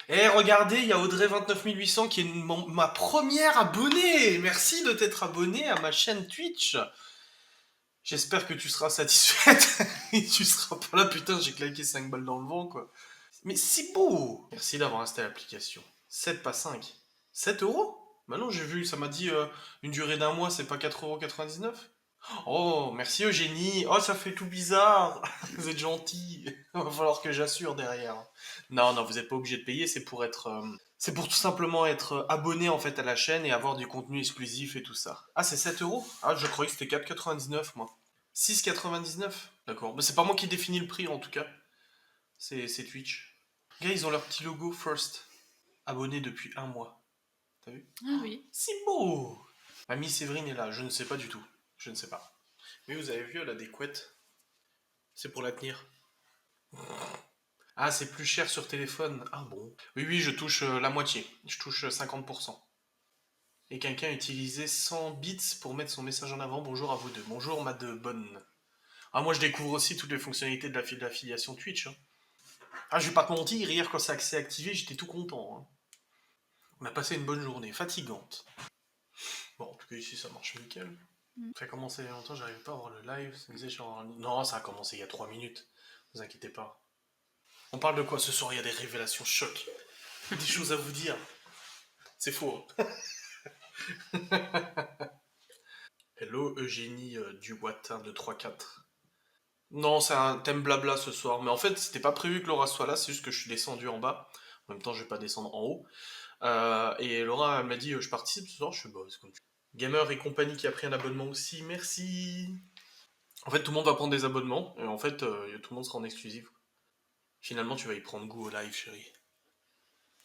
Eh, regardez, il y a Audrey29800 qui est ma première abonnée. Merci de t'être abonné à ma chaîne Twitch. J'espère que tu seras satisfaite. Et tu seras pas là, putain, j'ai claqué 5 balles dans le vent, quoi. Mais c'est beau. Merci d'avoir installé l'application. 7 pas 5. 7 euros. Bah non, j'ai vu, ça m'a dit une durée d'un mois, c'est pas 4,99 €. Oh, merci Eugénie. Oh, ça fait tout bizarre. Vous êtes gentil. Il va falloir que j'assure derrière. Non, non, vous n'êtes pas obligé de payer. C'est pour tout simplement être abonné en fait à la chaîne et avoir du contenu exclusif et tout ça. Ah, c'est 7 euros. Ah, je croyais que c'était 4,99 moi. 6,99. D'accord. Mais c'est pas moi qui définis le prix en tout cas. C'est Twitch. Gars, ils ont leur petit logo First. Abonné depuis un mois. T'as vu? Ah oui. C'est beau. Mamie Séverine est là. Je ne sais pas du tout. Je ne sais pas. Oui, vous avez vu, elle a des couettes. C'est pour la tenir. Ah, c'est plus cher sur téléphone. Ah bon. Oui, oui, je touche la moitié. Je touche 50%. Et quelqu'un a utilisé 100 bits pour mettre son message en avant. Bonjour à vous deux. Bonjour, ma de bonne. Ah, moi, je découvre aussi toutes les fonctionnalités de l'affiliation Twitch. Hein. Ah, je vais pas te mentir, hier, quand ça s'est activé, j'étais tout content. Hein. On a passé une bonne journée, fatigante. Bon, en tout cas, ici, ça marche nickel. Ça a commencé il y a longtemps, j'arrivais pas à voir le live. Ça me disait, non, ça a commencé il y a 3 minutes. Ne vous inquiétez pas. On parle de quoi ce soir? Il y a des révélations choc. Des choses à vous dire. C'est faux. Hello Eugénie du Watin de 3-4. Non, c'est un thème blabla ce soir. Mais en fait, c'était pas prévu que Laura soit là, c'est juste que je suis descendu en bas. En même temps, je vais pas descendre en haut. Et Laura elle m'a dit je participe ce soir. Je suis bah, c'est comme tu veux. Gamer et compagnie qui a pris un abonnement aussi. Merci. En fait, tout le monde va prendre des abonnements. Et en fait, tout le monde sera en exclusif. Finalement, tu vas y prendre goût au live, chérie.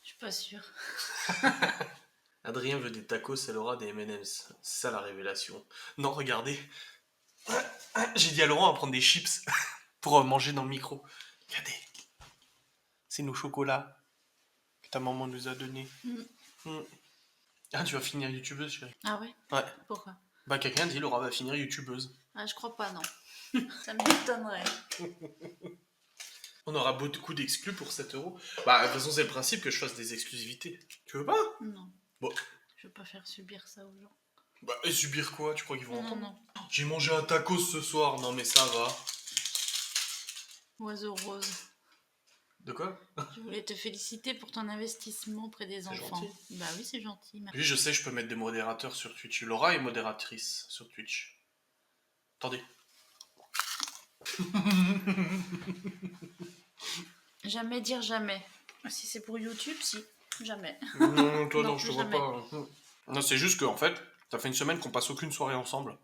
Je suis pas sûre. Adrien veut des tacos, elle aura des M&M's. C'est ça la révélation. Non, regardez. J'ai dit à Laurent à prendre des chips pour manger dans le micro. Regardez. C'est nos chocolats que ta maman nous a donnés. Mm. Ah, tu vas finir youtubeuse, chérie. Ah ouais? Ouais. Pourquoi? Bah, quelqu'un dit Laura va finir youtubeuse. Ah, je crois pas, non. Ça m'étonnerait. On aura beaucoup d'exclus pour 7 euros. Bah, de toute façon, c'est le principe que je fasse des exclusivités. Tu veux pas? Non. Bon. Je veux pas faire subir ça aux gens. Bah, et subir quoi? Tu crois qu'ils vont Non, entendre? non. J'ai mangé un tacos ce soir. Non, mais ça va. Oiseau rose. De quoi? Je voulais te féliciter pour ton investissement auprès des enfants. Gentil. Bah oui, c'est gentil. Merci. Oui, je sais, je peux mettre des modérateurs sur Twitch. Laura est modératrice sur Twitch. Attendez. Jamais dire jamais. Si c'est pour YouTube, si. Jamais. Non, toi, non, Non, je te vois jamais. pas. Non, c'est juste qu'en fait, ça fait une semaine qu'on passe aucune soirée ensemble.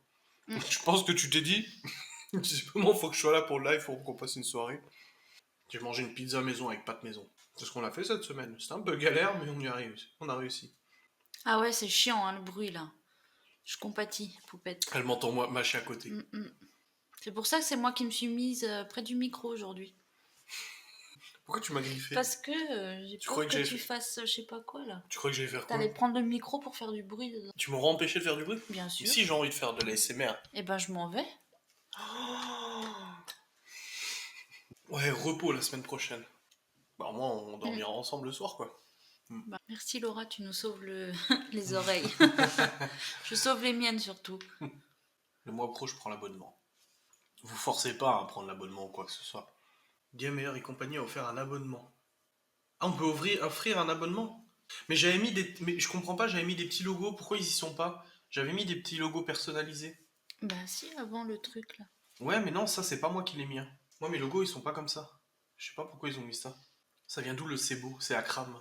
Je pense que tu t'es dit, il faut que je sois là pour le live pour qu'on passe une soirée. J'ai mangé une pizza maison avec pâte maison. C'est ce qu'on a fait cette semaine. C'était un peu galère, mais on y a réussi. On a réussi. Ah ouais, c'est chiant, hein, le bruit, là. Je compatis, poupette. Elle m'entend moi mâcher à côté. C'est pour ça que c'est moi qui me suis mise près du micro aujourd'hui. Pourquoi tu m'as griffé? Parce que j'ai peur que tu fasses je sais pas quoi, là. Tu crois que j'allais faire quoi? T'allais prendre le micro pour faire du bruit dedans. Tu m'auras empêché de faire du bruit? Bien sûr. Si j'ai envie de faire de l'ASMR. Eh ben, je m'en vais. Ouais, repos la semaine prochaine. Bah, au moins, on dormira ensemble le soir, quoi. Bah, merci Laura, tu nous sauves les oreilles. Je sauve les miennes surtout. Le mois pro, je prends l'abonnement. Vous forcez pas à prendre l'abonnement ou quoi que ce soit. Gamer et compagnie a offert un abonnement. Ah, on peut offrir un abonnement? Mais j'avais mis des... Mais je comprends pas, j'avais mis des petits logos. Pourquoi ils y sont pas? J'avais mis des petits logos personnalisés. Bah si, avant le truc là. Ouais, mais non, ça, c'est pas moi qui l'ai mis. Hein. Moi, mes logos, ils sont pas comme ça. Je sais pas pourquoi ils ont mis ça. Ça vient d'où le C'est beau? C'est Akram.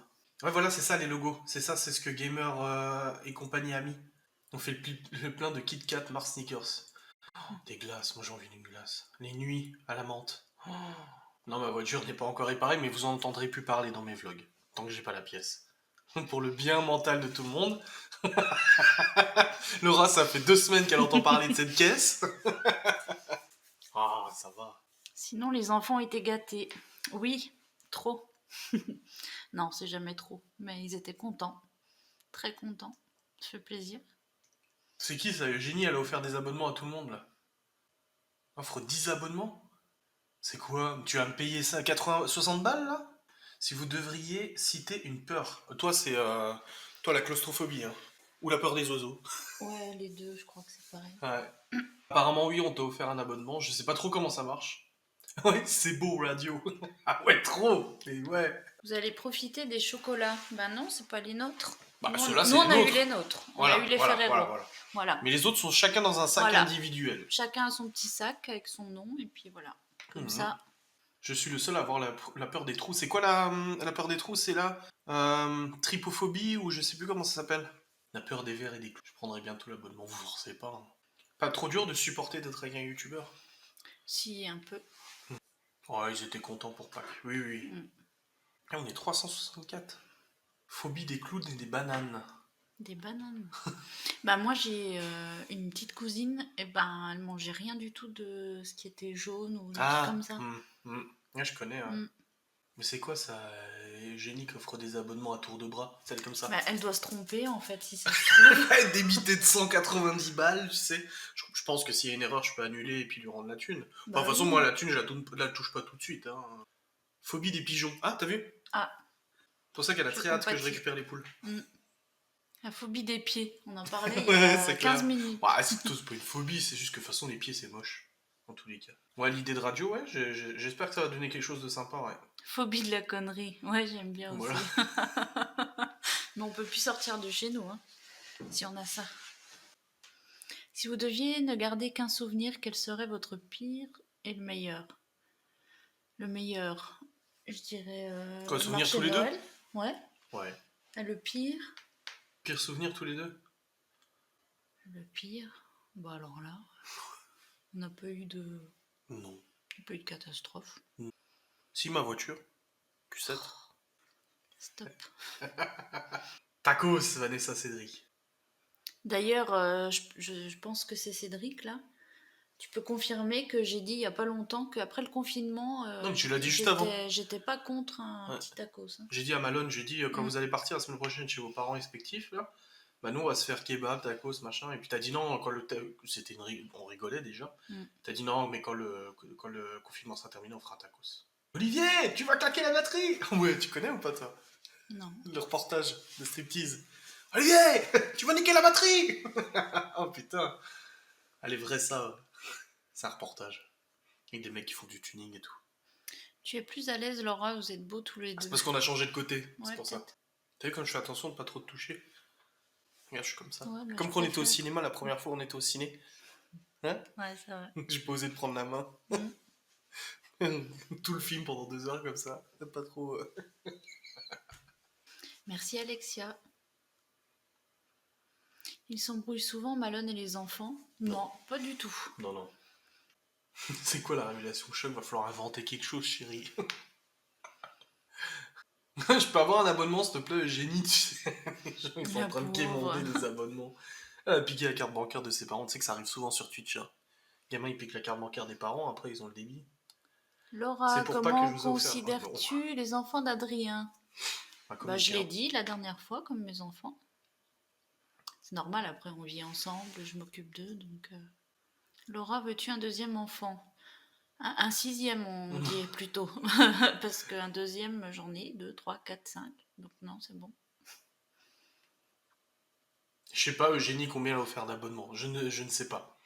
Ouais, voilà, c'est ça les logos. C'est ça, c'est ce que Gamer et compagnie a mis. On fait le plein de Kit Kat, Mars Sneakers. Oh, des glaces, moi j'ai envie d'une glace. Les nuits à la menthe. Oh. Non, ma voiture n'est pas encore réparée, mais vous en entendrez plus parler dans mes vlogs. Tant que j'ai pas la pièce. Pour le bien mental de tout le monde. Laura, ça fait 2 semaines qu'elle entend parler de cette caisse. Ah, ça va. Sinon, les enfants étaient gâtés. Oui, trop. Non, c'est jamais trop. Mais ils étaient contents. Très contents. Ça fait plaisir. C'est qui ça? Eugénie, elle a offert des abonnements à tout le monde là. Offre 10 abonnements? C'est quoi? Tu vas me payer ça 60 balles là? Si vous devriez citer une peur. Toi, c'est toi la claustrophobie, hein. Ou la peur des oiseaux. Ouais, les deux, je crois que c'est pareil. Ouais. Apparemment, oui, on t'a offert un abonnement. Je sais pas trop comment ça marche. Ouais, c'est beau, radio. Ah ouais, trop. Et ouais. Vous allez profiter des chocolats. Ben non, c'est pas les nôtres. Bah, Nous, ceux-là, c'est nous, les on a eu nôtres. les nôtres. On a Voilà, eu les voilà, Ferrero. voilà, voilà. Voilà. Mais les autres sont chacun dans un sac Voilà. individuel. Chacun a son petit sac avec son nom, et puis voilà. Comme Mhm. ça. Je suis le seul à avoir la peur des trous. C'est quoi la peur des trous? C'est la trypophobie ou je sais plus comment ça s'appelle. La peur des vers et des clous. Je prendrai bientôt l'abonnement, vous forcez pas, hein. Pas trop dur de supporter d'être avec un youtubeur? Si, un peu. Ouais, ils étaient contents pour Pâques. Oui, oui. Mm. Ah, on est 364. Phobie des clowns et des bananes. Des bananes. Bah moi j'ai une petite cousine, et ben elle mangeait rien du tout de ce qui était jaune ou des trucs comme ça. Ouais, je connais, ouais. Mm. Mais c'est quoi ça? Eugénie qui offre des abonnements à tour de bras, celle comme ça. Bah, elle doit se tromper en fait si ça se trouve. Débité de 190 balles, tu sais. Je pense que s'il y a une erreur, je peux annuler et puis lui rendre la thune. Enfin, Bah de toute façon, oui. moi, la thune, je la touche pas tout de suite, hein. Phobie des pigeons. Ah, t'as vu? Ah, C'est pour ça qu'elle a je très hâte que je compatis. récupère les poules. Mm. La phobie des pieds, on en parlait il y Ouais, a c'est 15 clair. minutes. Ouais, c'est pas une phobie, c'est juste que de toute façon, les pieds, c'est moche. En tous les cas. Ouais, l'idée de radio, ouais, j'espère que ça va donner quelque chose de sympa, ouais. Phobie de la connerie, ouais j'aime bien aussi. Voilà. Mais on peut plus sortir de chez nous, hein, si on a ça. Si vous deviez ne garder qu'un souvenir, quel serait votre pire et le meilleur? Le meilleur, je dirais Quoi, le souvenir marché tous de les deux? Noël. Ouais. Ouais. Et le pire? Pire souvenir tous les deux? Le pire? Bah alors là, on n'a pas eu de... Non. on n'a pas eu de catastrophe. Si, ma voiture. Q7. Stop. Tacos, Vanessa Cédric. D'ailleurs, je pense que c'est Cédric là. Tu peux confirmer que j'ai dit il y a pas longtemps qu'après le confinement, Non, mais tu l'as dit juste avant. j'étais pas contre un Ouais. petit tacos. Hein. J'ai dit à Malone, quand vous allez partir la semaine prochaine chez vos parents respectifs, là, bah nous on va se faire kebab, tacos, machin. Et puis t'as dit non, on rigolait déjà. T'as dit non, mais quand le confinement sera terminé, on fera tacos. Olivier, tu vas claquer la batterie. Ouais, tu connais ou pas toi? Non. Le reportage de striptease. Olivier, tu vas niquer la batterie. Oh putain. Allez, vrai ça. C'est un reportage. Avec des mecs qui font du tuning et tout. Tu es plus à l'aise, Laura, vous êtes beaux tous les deux. C'est parce qu'on a changé de côté, c'est Ouais, pour ça. peut-être. T'as vu comme je fais attention de pas trop te toucher? Regarde, je suis comme ça. Ouais, bah, Comme je quand on était au préfère. cinéma, la première fois on était au ciné. Hein? Ouais, c'est vrai. J'ai pas osé de prendre la main. Tout le film pendant 2 heures comme ça. Pas trop... Merci Alexia. Ils s'embrouillent souvent, Malone et les enfants? Non, pas du tout. Non, non. C'est quoi la révélation choc? Va falloir inventer quelque chose, chérie. Je peux avoir un abonnement, s'il te plaît, génie, tu sais. Les gens, ils sont en train de quémander des abonnements. Elle a piqué la carte bancaire de ses parents. Tu sais que ça arrive souvent sur Twitch. Hein. Les gamins, ils piquent la carte bancaire des parents, après, ils ont le débit. Laura, C'est pour pas que comment je vous ai offert. considères-tu les enfants d'Adrien? Bah, je l'ai dit la dernière fois, comme mes enfants. C'est normal, après on vit ensemble, je m'occupe d'eux, donc... Laura, veux-tu un deuxième enfant? Un sixième, on dit plutôt. Parce qu'un deuxième, j'en ai 2, 3, 4, 5. Donc non, c'est bon. Je sais pas, Eugénie, combien elle a offert d'abonnements. Je ne sais pas.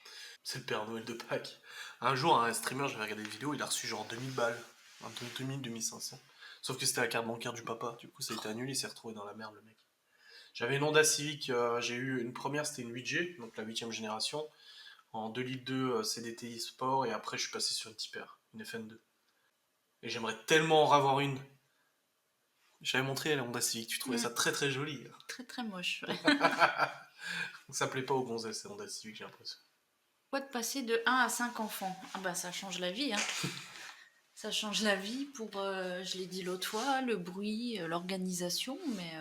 C'est le Père Noël de Pâques. Un jour, un streamer, j'avais regardé des vidéos, il a reçu genre 2000 balles. 2000, 2500. Sauf que c'était la carte bancaire du papa. Du coup, ça a été annulé, il s'est retrouvé dans la merde, le mec. J'avais une Honda Civic, j'ai eu une première, c'était une 8G, donc la 8ème génération. En 2 litres 2 CDTI Sport, et après, je suis passé sur une Tipper, une FN2. Et j'aimerais tellement en avoir une. J'avais montré la Honda Civic, tu trouvais ça très très joli. Très très moche. Ouais. Ça plaît pas aux gonzesses, la Honda Civic, j'ai l'impression. Pourquoi de passer de 1 à 5 enfants? Ah bah ça change la vie, hein. Ça change la vie pour, je l'ai dit l'autre fois, le bruit, l'organisation, mais...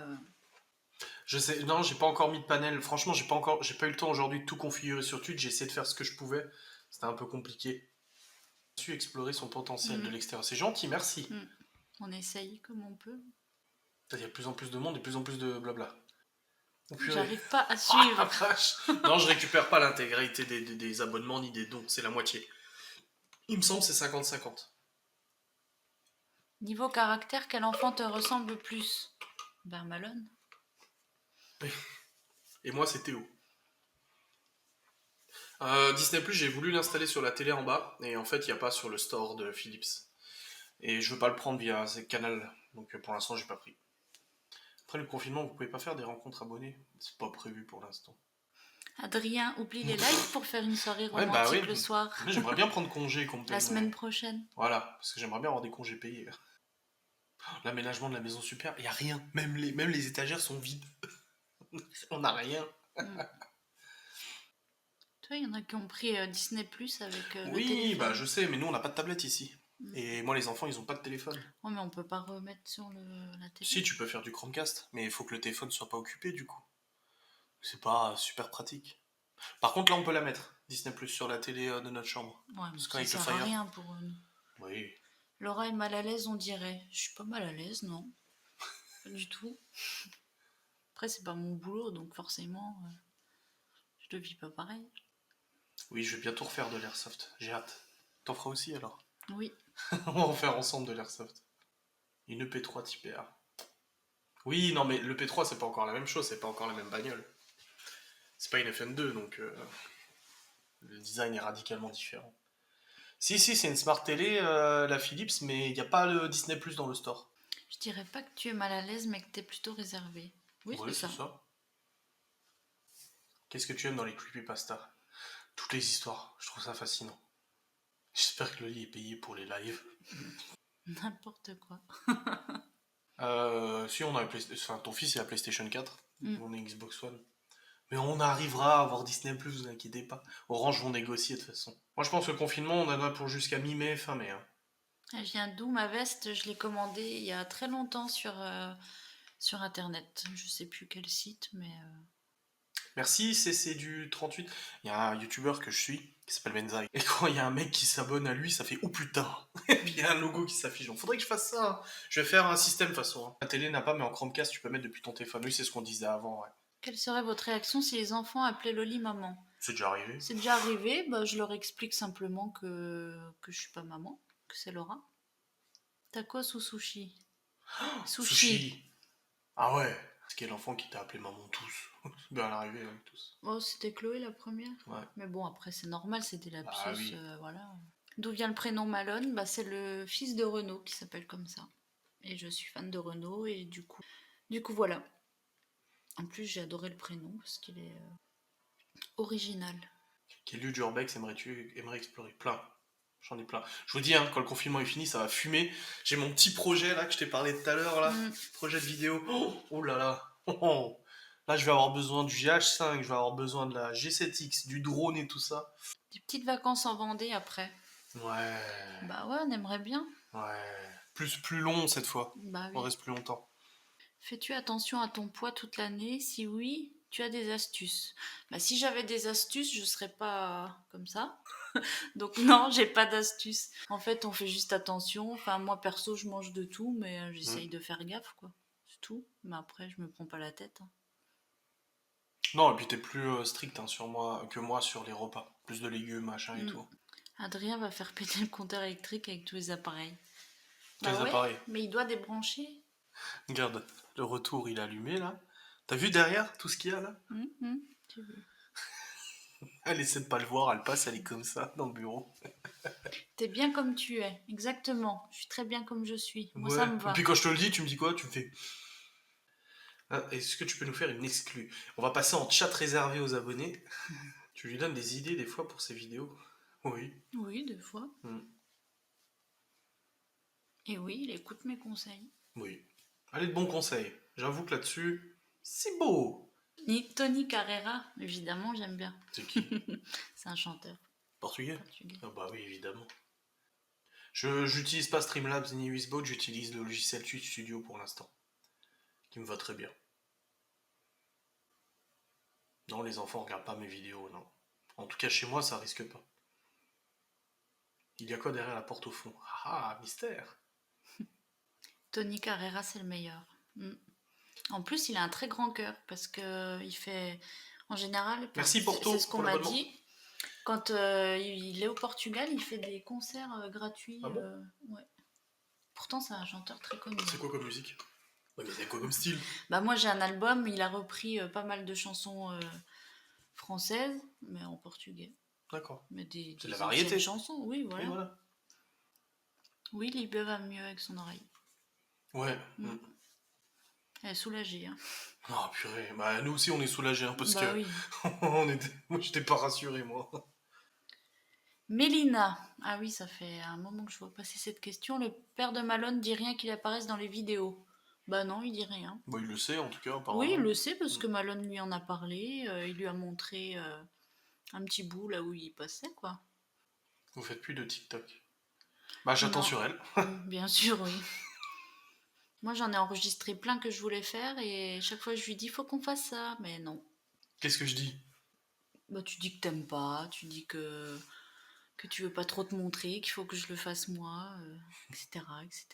Je sais, non, j'ai pas encore mis de panel. Franchement, j'ai pas eu le temps aujourd'hui de tout configurer sur Twitch. J'ai essayé de faire ce que je pouvais. C'était un peu compliqué. J'ai su explorer son potentiel de l'extérieur. C'est gentil, merci. On essaye comme on peut. Il y a de plus en plus de monde et de plus en plus de blabla. J'arrive pas à suivre. Non, je récupère pas l'intégralité des abonnements ni des dons. C'est la moitié. Il me semble que c'est 50-50. Niveau caractère, quel enfant te ressemble le plus? Ben Malone. Et moi, c'est Théo. Disney+, j'ai voulu l'installer sur la télé en bas, et en fait, il n'y a pas sur le store de Philips. Et je veux pas le prendre via ces canals, donc pour l'instant, j'ai pas pris. Après le confinement, vous pouvez pas faire des rencontres abonnés. C'est pas prévu pour l'instant. Adrien, oublie les lives pour faire une soirée Ouais, bah oui. romantique le soir. Mais j'aimerais bien prendre congé qu'on me paye. La semaine prochaine. Voilà, parce que j'aimerais bien avoir des congés payés. L'aménagement de la maison, super. Il y a rien. Même les étagères sont vides. On n'a rien. Toi, il y en a qui ont pris Disney Plus avec le Oui, téléphone. bah je sais, mais nous, on n'a pas de tablette ici. Et moi, les enfants, ils ont pas de téléphone. Oh, mais on peut pas remettre sur la télé. Si, tu peux faire du Chromecast, mais il faut que le téléphone soit pas occupé, du coup. C'est pas super pratique. Par contre, là, on peut la mettre, Disney Plus, sur la télé de notre chambre. Ouais, mais Parce ça sert à rien pour nous. Oui. Laura est mal à l'aise, on dirait. Je suis pas mal à l'aise, non. Pas du tout. Après, c'est pas mon boulot, donc forcément, je le vis pas pareil. Oui, je vais bientôt refaire de l'airsoft. J'ai hâte. T'en feras aussi, alors? Oui. On va en faire ensemble de l'airsoft. Une EP3 type A. Oui, non, mais le P3, c'est pas encore la même chose, c'est pas encore la même bagnole. C'est pas une FN2, donc le design est radicalement différent. Si, c'est une smart télé, la Philips, mais il n'y a pas le Disney Plus dans le store. Je dirais pas que tu es mal à l'aise, mais que t'es plutôt réservé. Oui, Oui, c'est ça. Qu'est-ce que tu aimes dans les creepypasta? Toutes les histoires, je trouve ça fascinant. J'espère que Loli est payé pour les lives. N'importe quoi. Si on a enfin, ton fils il a PlayStation 4, on a Xbox One. Mais on arrivera à avoir Disney+, vous inquiétez pas. Orange vont négocier de toute façon. Moi je pense que le confinement, on en a pour jusqu'à mi-mai, fin mai. Hein. Elle vient d'où ma veste? Je l'ai commandée il y a très longtemps sur internet. Je sais plus quel site, mais. Merci, c'est du 38. Il y a un youtubeur que je suis qui s'appelle Benzaï. Et quand il y a un mec qui s'abonne à lui, ça fait oh putain. Et puis il y a un logo qui s'affiche. Donc faudrait que je fasse ça. Hein. Je vais faire un système de toute façon. Hein. La télé n'a pas, mais en Chromecast, tu peux mettre depuis ton téléphone. Oui, c'est ce qu'on disait avant. Ouais. Quelle serait votre réaction si les enfants appelaient Loli maman? C'est déjà arrivé. C'est déjà arrivé, bah, je leur explique simplement que je suis pas maman, que c'est Laura. Tacos ou sushi? Sushi. Ah ouais. C'est quel enfant qui t'a appelé maman tous? C'est bien arrivé avec tous. Oh, c'était Chloé la première. Ouais. Mais bon, après c'est normal, c'est des lapsus, Ah oui. voilà. D'où vient le prénom Malone? Bah, c'est le fils de Renaud qui s'appelle comme ça. Et je suis fan de Renaud et du coup voilà. En plus, j'ai adoré le prénom parce qu'il est original. Quel lieu d'urbex aimerais-tu explorer? Plein. J'en ai plein. Je vous dis, hein, quand le confinement est fini, ça va fumer. J'ai mon petit projet là que je t'ai parlé tout à l'heure là. Projet de vidéo. Oh là là. Oh. Là, je vais avoir besoin du GH5, je vais avoir besoin de la G7X, du drone et tout ça. Des petites vacances en Vendée après. Ouais. Bah ouais, on aimerait bien. Ouais. Plus long cette fois. Bah oui. On reste plus longtemps. Fais-tu attention à ton poids toute l'année? Si oui, tu as des astuces. Bah si j'avais des astuces, je serais pas comme ça. Donc non, j'ai pas d'astuces. En fait, on fait juste attention. Enfin, moi perso, je mange de tout, mais j'essaye de faire gaffe, quoi. C'est tout. Mais après, je me prends pas la tête. Hein. Non, et puis t'es plus strict hein, sur moi que moi sur les repas. Plus de légumes, machin et tout. Adrien va faire péter le compteur électrique avec tous les appareils. Tous les appareils. Mais il doit débrancher. Regarde, le retour il est allumé là. T'as vu derrière tout ce qu'il y a là? J'ai vu. Elle essaie de pas le voir, elle passe, elle est comme ça dans le bureau. T'es bien comme tu es, exactement. Je suis très bien comme je suis. Moi, ça me va. Et puis quand je te le dis, tu me dis quoi? Tu me fais. Ah, est-ce que tu peux nous faire une exclue? On va passer en chat réservé aux abonnés. Tu lui donnes des idées des fois pour ses vidéos? Oui. Oui, des fois. Et oui, il écoute mes conseils. Oui. Allez, de bons conseils. J'avoue que là-dessus, c'est beau. Tony Carrera, évidemment, j'aime bien. C'est qui? C'est un chanteur. Portugais. Ah bah oui, évidemment. J'utilise pas Streamlabs ni Wizbot, j'utilise le logiciel Twitch Studio pour l'instant. Qui me va très bien. Non, les enfants regardent pas mes vidéos, non. En tout cas, chez moi, ça risque pas. Il y a quoi derrière la porte au fond? Ah, mystère. Tony Carrera, c'est le meilleur. En plus, il a un très grand cœur parce que il fait, en général, merci Porto, c'est ce qu'on m'a dit. Quand il est au Portugal, il fait des concerts gratuits. Ah bon Ouais. Pourtant, c'est un chanteur très connu. C'est quoi comme musique? Ouais, mais c'est quoi comme style? Bah moi, j'ai un album, il a repris pas mal de chansons françaises, mais en portugais. D'accord. Mais des C'est de la anciennes variété. chansons, oui, Oui, voilà. voilà. Oui, Libé va mieux avec son oreille. Ouais. Mm. Elle est soulagée. Hein. Oh purée, bah nous aussi on est soulagés hein, parce Bah que oui. moi j'étais pas rassuré moi. Mélina. Ah oui, ça fait un moment que je vois passer cette question. Le père de Malone dit rien qu'il apparaisse dans les vidéos. Bah non, il dit rien. Bon, il le sait en tout cas apparemment. Oui, il le sait parce que Malone lui en a parlé. Il lui a montré un petit bout là où il passait, quoi. Vous faites plus de TikTok. Bah j'attends Non. sur elle. Bien sûr, oui. Moi, j'en ai enregistré plein que je voulais faire et chaque fois je lui dis faut qu'on fasse ça, mais non. Qu'est-ce que je dis? Bah tu dis que t'aimes pas, tu dis que tu veux pas trop te montrer, qu'il faut que je le fasse moi, etc., etc.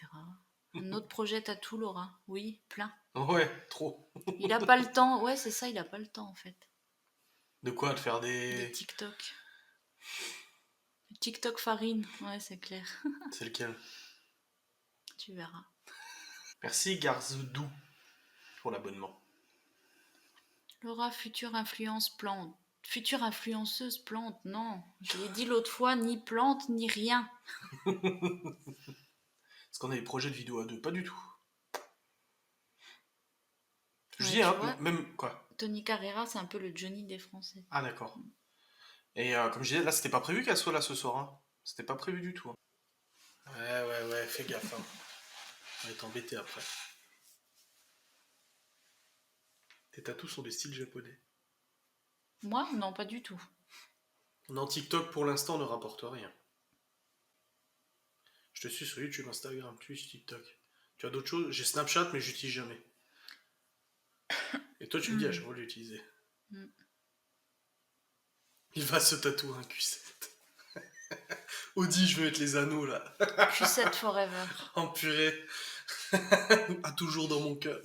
Un autre projet tatou, Laura? Oui, plein. Ouais, trop. Il a pas le temps. Ouais, c'est ça, il a pas le temps en fait. De quoi? De faire Des des... TikTok. TikTok farine, ouais, c'est clair. C'est lequel? Tu verras. Merci Garzedou pour l'abonnement. Laura, future influence plante. Future influenceuse plante, non. Je l'ai dit l'autre fois, ni plante, ni rien. Est-ce qu'on a des projets de vidéo à deux? Pas du tout. Je Ouais, dis, tu hein, vois, même quoi? Tony Carrera, c'est un peu le Johnny des Français. Ah d'accord. Et comme je disais, là c'était pas prévu qu'elle soit là ce soir. Hein. C'était pas prévu du tout. Hein. Ouais, fais gaffe. Hein. On va être embêté après. Tes tatous sont des styles japonais. Moi, non, pas du tout. Non, TikTok pour l'instant ne rapporte rien. Je te suis sur YouTube, Instagram, Twitch, TikTok. Tu as d'autres choses? J'ai Snapchat, mais j'utilise jamais. Et toi, tu me dis à chaque fois de l'utiliser. Il va se tatouer un Q7. Audi, je veux mettre les anneaux là. Q7 Forever. En purée. À toujours dans mon cœur.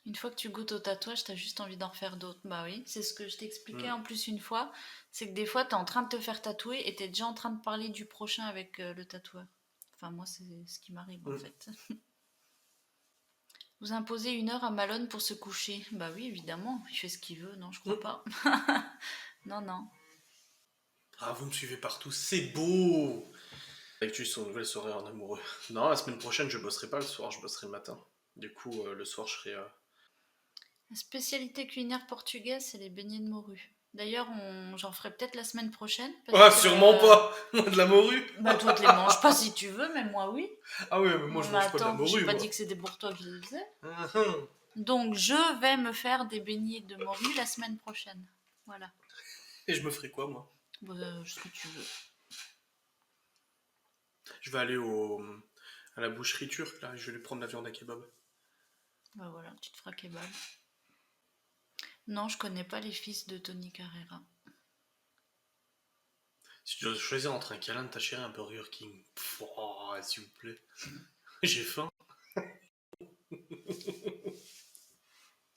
Une fois que tu goûtes au tatouage, t'as juste envie d'en faire d'autres. Bah oui, c'est ce que je t'expliquais en plus une fois. C'est que des fois, t'es en train de te faire tatouer et t'es déjà en train de parler du prochain avec le tatoueur. Enfin, moi, c'est ce qui m'arrive en fait. Vous imposez 1 heure à Malone pour se coucher. Bah oui, évidemment, il fait ce qu'il veut. Non, je crois pas. Non, non. Ah, vous me suivez partout, c'est beau. Actu sur nouvelle soirée en amoureux. Non, la semaine prochaine, je bosserai pas le soir, je bosserai le matin. Du coup, le soir, je serai... La spécialité culinaire portugaise, c'est les beignets de morue. D'ailleurs, j'en ferai peut-être la semaine prochaine. Parce sûrement pas. Moi, de la morue. Bah, toi, tu les manges pas si tu veux, mais moi, oui. Ah ouais, mais moi, je mange pas de la morue. J'ai pas moi. dit que c'était pour toi que je les faisais. Donc, je vais me faire des beignets de morue la semaine prochaine. Voilà. Et je me ferai quoi, moi? Bah, ce que tu veux. Je vais aller à la boucherie turque, là, et je vais lui prendre la viande à kebab. Bah voilà, tu te feras kebab. Non, je connais pas les fils de Tony Carrera. Si tu dois choisir entre un câlin de ta chérie et un Burger King, s'il vous plaît. J'ai faim.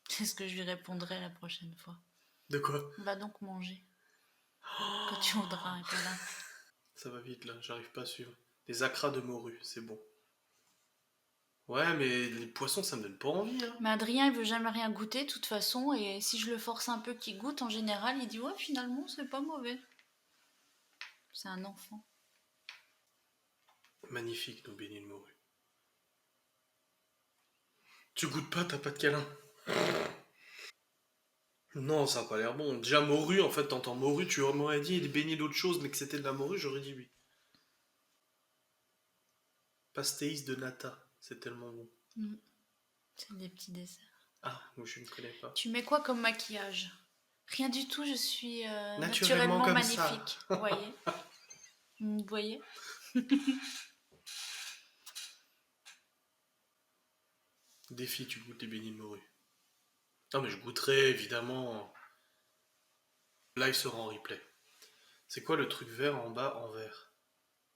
C'est ce que je lui répondrai la prochaine fois. De quoi? Va donc manger. Quand tu voudras un câlin. Ça va vite, là, j'arrive pas à suivre. Des acras de morue, c'est bon. Ouais, mais les poissons, ça me donne pas envie, hein. Mais Adrien, il veut jamais rien goûter, de toute façon, et si je le force un peu qu'il goûte, en général, il dit ouais, finalement, c'est pas mauvais. C'est un enfant. Magnifique, nos beignets de morue. Tu goûtes pas, t'as pas de câlin. Non, ça a pas l'air bon. Déjà, morue, en fait, t'entends morue, tu m'aurais dit des beignets d'autre chose, mais que c'était de la morue, j'aurais dit oui. Pastéis de nata, c'est tellement bon. C'est des petits desserts. Ah, moi je ne connais pas. Tu mets quoi comme maquillage? Rien du tout, je suis Naturellement naturellement comme magnifique. ça. Vous voyez? Vous voyez? Défi, tu goûtes des beignets de morue. Non, mais je goûterai, évidemment. Live sera en replay. C'est quoi le truc vert en bas en vert?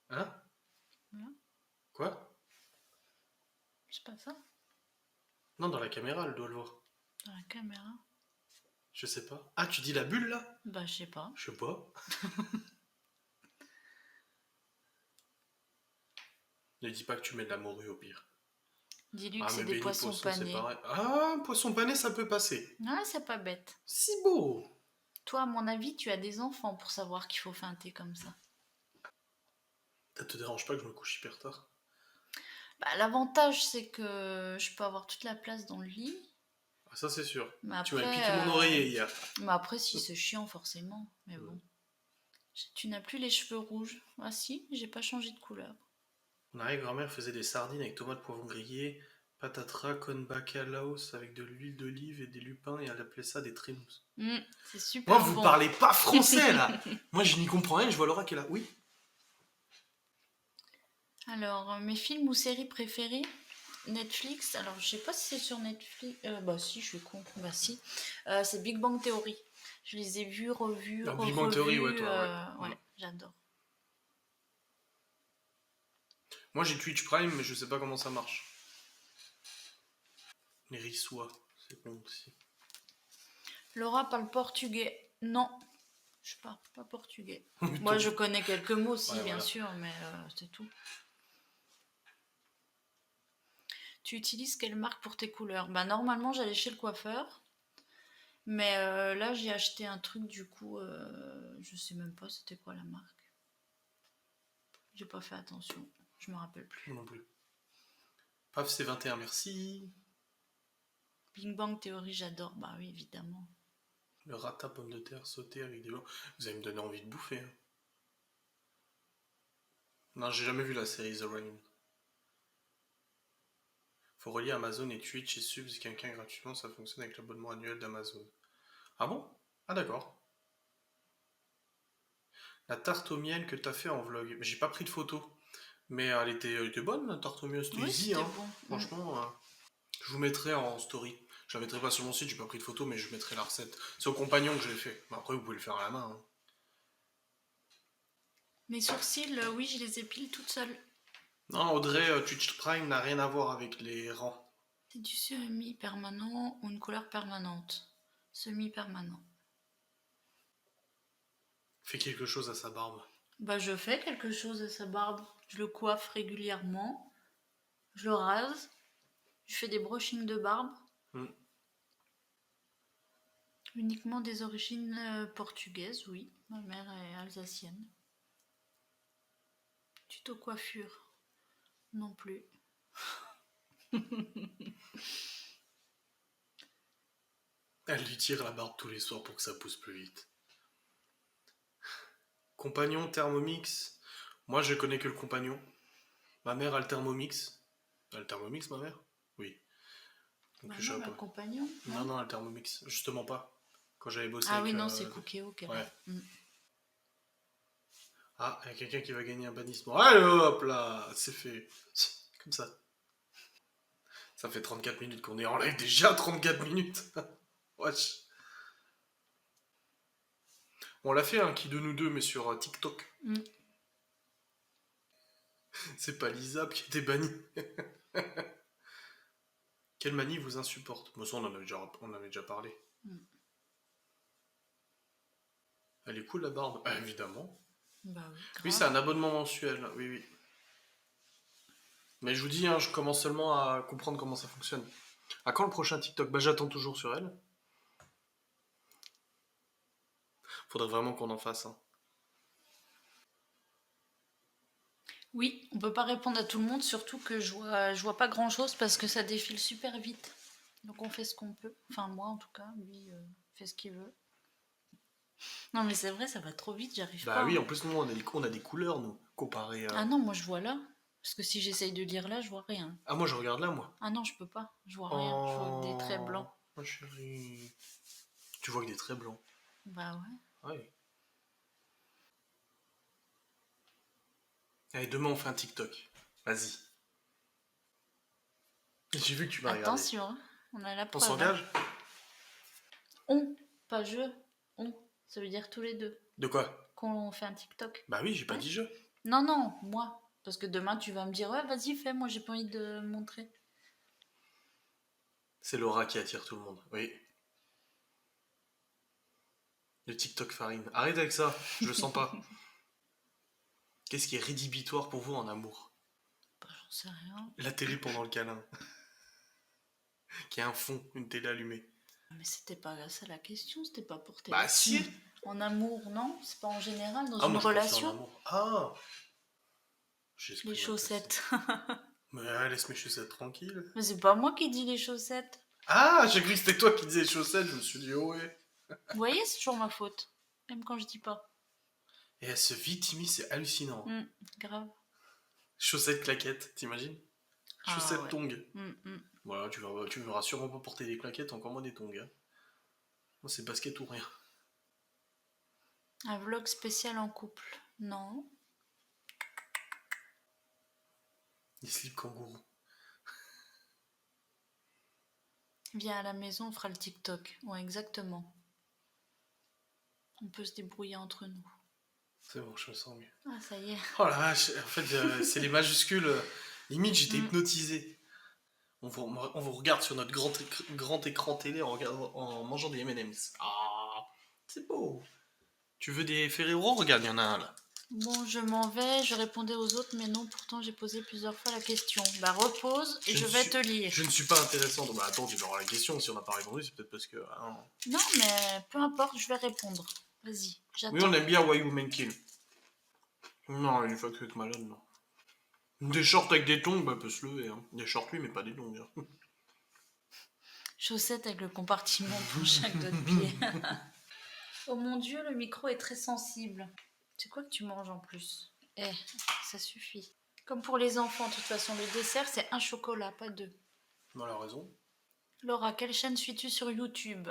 Hein? Voilà. Quoi? C'est pas ça? Non, dans la caméra, elle doit le voir. Dans la caméra? Je sais pas. Ah, tu dis la bulle là? Bah, je sais pas. Je sais pas. Ne dis pas que tu mets de la morue au pire. Dis-lui Ah, que c'est mais des Béni poissons Poisson, c'est panés. pareil. Ah, poisson pané, ça peut passer. Ouais, c'est pas bête. Si beau. Toi, à mon avis, tu as des enfants pour savoir qu'il faut feinter comme ça. Ça te dérange pas que je me couche hyper tard? Bah, l'avantage, c'est que je peux avoir toute la place dans le lit. Ah, ça, c'est sûr. Mais Tu m'avais après, piqué mon oreiller hier. si, c'est chiant, forcément. Mais bon. Tu n'as plus les cheveux rouges. Ah si, j'ai pas changé de couleur. Mon arrière-grand-mère faisait des sardines avec tomates poivrons grillés, patatras, con bacalaos avec de l'huile d'olive et des lupins et elle appelait ça des trémousses. C'est Moi, super vous bon. parlez pas français là. Moi, je n'y comprends rien. Je vois Laura qui est là. Oui. Alors, mes films ou séries préférées Netflix. Alors, je sais pas si c'est sur Netflix. Bah si, je suis con. Bah si. C'est Big Bang Theory. Je les ai vus, revus, Ah, Big Bang Theory, ouais, revus. toi, ouais. Ouais, j'adore. Moi, j'ai Twitch Prime, mais je sais pas comment ça marche. Les rissois, c'est bon aussi. Laura parle portugais. Non, je parle pas portugais. Moi, je connais quelques mots aussi, Ouais, bien voilà. sûr, mais c'est tout. Tu utilises quelle marque pour tes couleurs? Bah normalement, j'allais chez le coiffeur. Mais là, j'ai acheté un truc, du coup, je sais même pas c'était quoi la marque. J'ai pas fait attention, je me rappelle plus. Non plus. Paf, c'est 21, merci. Big Bang Theory, j'adore, bah oui, évidemment. Le rata pomme de terre sauté avec des blancs. Vous allez me donner envie de bouffer. Hein. Non, j'ai jamais vu la série The Rain. Faut relier Amazon et Twitch et Subs quelqu'un gratuitement, ça fonctionne avec l'abonnement annuel d'Amazon. Ah bon? Ah d'accord. La tarte au miel que t'as fait en vlog. J'ai pas pris de photo. Mais elle était bonne la tarte au miel, c'était Oui, easy c'était hein. bon. Franchement, je vous mettrai en story. Je la mettrai pas sur mon site, j'ai pas pris de photo, mais je mettrai la recette. C'est au compagnon que je l'ai fait. Mais après, vous pouvez le faire à la main. Hein. Mes sourcils, oui, je les épile toute seule. Non, Audrey, Twitch Prime n'a rien à voir avec les rangs. C'est du semi-permanent ou une couleur permanente? Semi-permanent. Fait quelque chose à sa barbe. Bah, je fais quelque chose à sa barbe. Je le coiffe régulièrement. Je le rase. Je fais des brushings de barbe. Hmm. Uniquement des origines portugaises, oui. Ma mère est alsacienne. Tuto coiffure. Non plus. Elle lui tire la barbe tous les soirs pour que ça pousse plus vite. Compagnon Thermomix. Moi, je connais que le compagnon. Ma mère a le Thermomix. Elle a le Thermomix, ma mère? Oui. Donc, Bah non, le compagnon. Non, non, le Thermomix. Justement pas. Quand j'avais bossé Ah avec... oui, non, c'est Cookéo qu'elle ouais. a. Ah, il y a quelqu'un qui va gagner un bannissement. Allez, hop là, c'est fait. Comme ça. Ça fait 34 minutes qu'on est en live déjà, 34 minutes. Wesh. On l'a fait, un qui de nous deux, mais sur TikTok. C'est pas Lisab qui était banni. Quelle manie vous insupporte? Moi, ça, on en avait déjà parlé. Elle est cool, la barbe. Ah, évidemment. Bah oui, Oui, c'est un abonnement mensuel. Oui, oui. Mais je vous dis, hein, je commence seulement à comprendre comment ça fonctionne. À quand le prochain TikTok? Bah, j'attends toujours sur elle. Faudrait vraiment qu'on en fasse. Hein. Oui, on peut pas répondre à tout le monde, surtout que je vois pas grand chose parce que ça défile super vite. Donc on fait ce qu'on peut. Enfin, moi en tout cas, lui fait ce qu'il veut. Non, mais c'est vrai, ça va trop vite, j'arrive pas. Bah oui, en plus, nous, on a des couleurs, nous, comparé à... Ah non, moi je vois là. Parce que si j'essaye de lire là, je vois rien. Ah, moi, je regarde là, moi. Ah non, je peux pas. Je vois rien. Je vois que des traits blancs. Ma chérie. Tu vois que des traits blancs. Bah ouais. Ouais. Allez, demain, on fait un TikTok. Vas-y. J'ai vu que tu m'as regardé. Attention, hein, on a la preuve. On s'engage? On, pas je. On. Ça veut dire tous les deux. De quoi? Qu'on fait un TikTok. Bah oui, j'ai pas dit je. Non, non, moi. Parce que demain, tu vas me dire, ouais, vas-y, fais, moi, j'ai pas envie de montrer. C'est Laura qui attire tout le monde, oui. Le TikTok farine. Arrête avec ça, je le sens pas. Qu'est-ce qui est rédhibitoire pour vous en amour? Bah, J'en sais rien. La télé pendant le câlin. Qui a un fond, une télé allumée. Mais c'était pas ça la question, c'était pas pour tes Bah si. En amour, non? C'est pas en général dans Ah, une moi je pensais en relation? amour. Ah, j'ai Les chaussettes. Mais laisse mes chaussettes tranquilles. Mais c'est pas moi qui dis les chaussettes. Ah, j'ai cru que c'était toi qui disais chaussettes, je me suis dit, oh ouais. Vous voyez, c'est toujours ma faute. Même quand je dis pas. Et elle se victimise, c'est hallucinant. Grave. Chaussettes claquettes, t'imagines? Chaussettes ouais. tongs. Mm. Voilà, tu verras sûrement pas porter des claquettes, encore moins des tongs. Hein. Moi, c'est basket ou rien. Un vlog spécial en couple. Non. Des slips kangourous. Viens à la maison, on fera le TikTok. Ouais, exactement. On peut se débrouiller entre nous. C'est bon, je me sens mieux. Ah, ça y est. Oh la vache, en fait, c'est les majuscules. Limite, j'étais hypnotisé. On vous regarde sur notre grand écran télé en mangeant des M&M's. Ah, c'est beau. Tu veux des Ferrero? Regarde, il y en a un là. Bon, je m'en vais, je répondais aux autres, mais non, pourtant j'ai posé plusieurs fois la question. Bah repose et je vais te lire. Je ne suis pas intéressant. Bah attends, tu verras la question. Si on n'a pas répondu, c'est peut-être parce que... Hein. Non, mais peu importe, je vais répondre. Vas-y, j'attends. Oui, on aime bien Why Women Kill. Non, une fois que c'est malade, non. Des shorts avec des tongs, bah peut se lever. Hein. Des shorts, oui, mais pas des tongs. Hein. Chaussettes avec le compartiment pour chaque doigt de pied. Oh mon Dieu, le micro est très sensible. C'est quoi que tu manges en plus? Ça suffit. Comme pour les enfants, de toute façon, le dessert, c'est un chocolat, pas deux. On a raison. Laura, quelle chaîne suis-tu sur YouTube?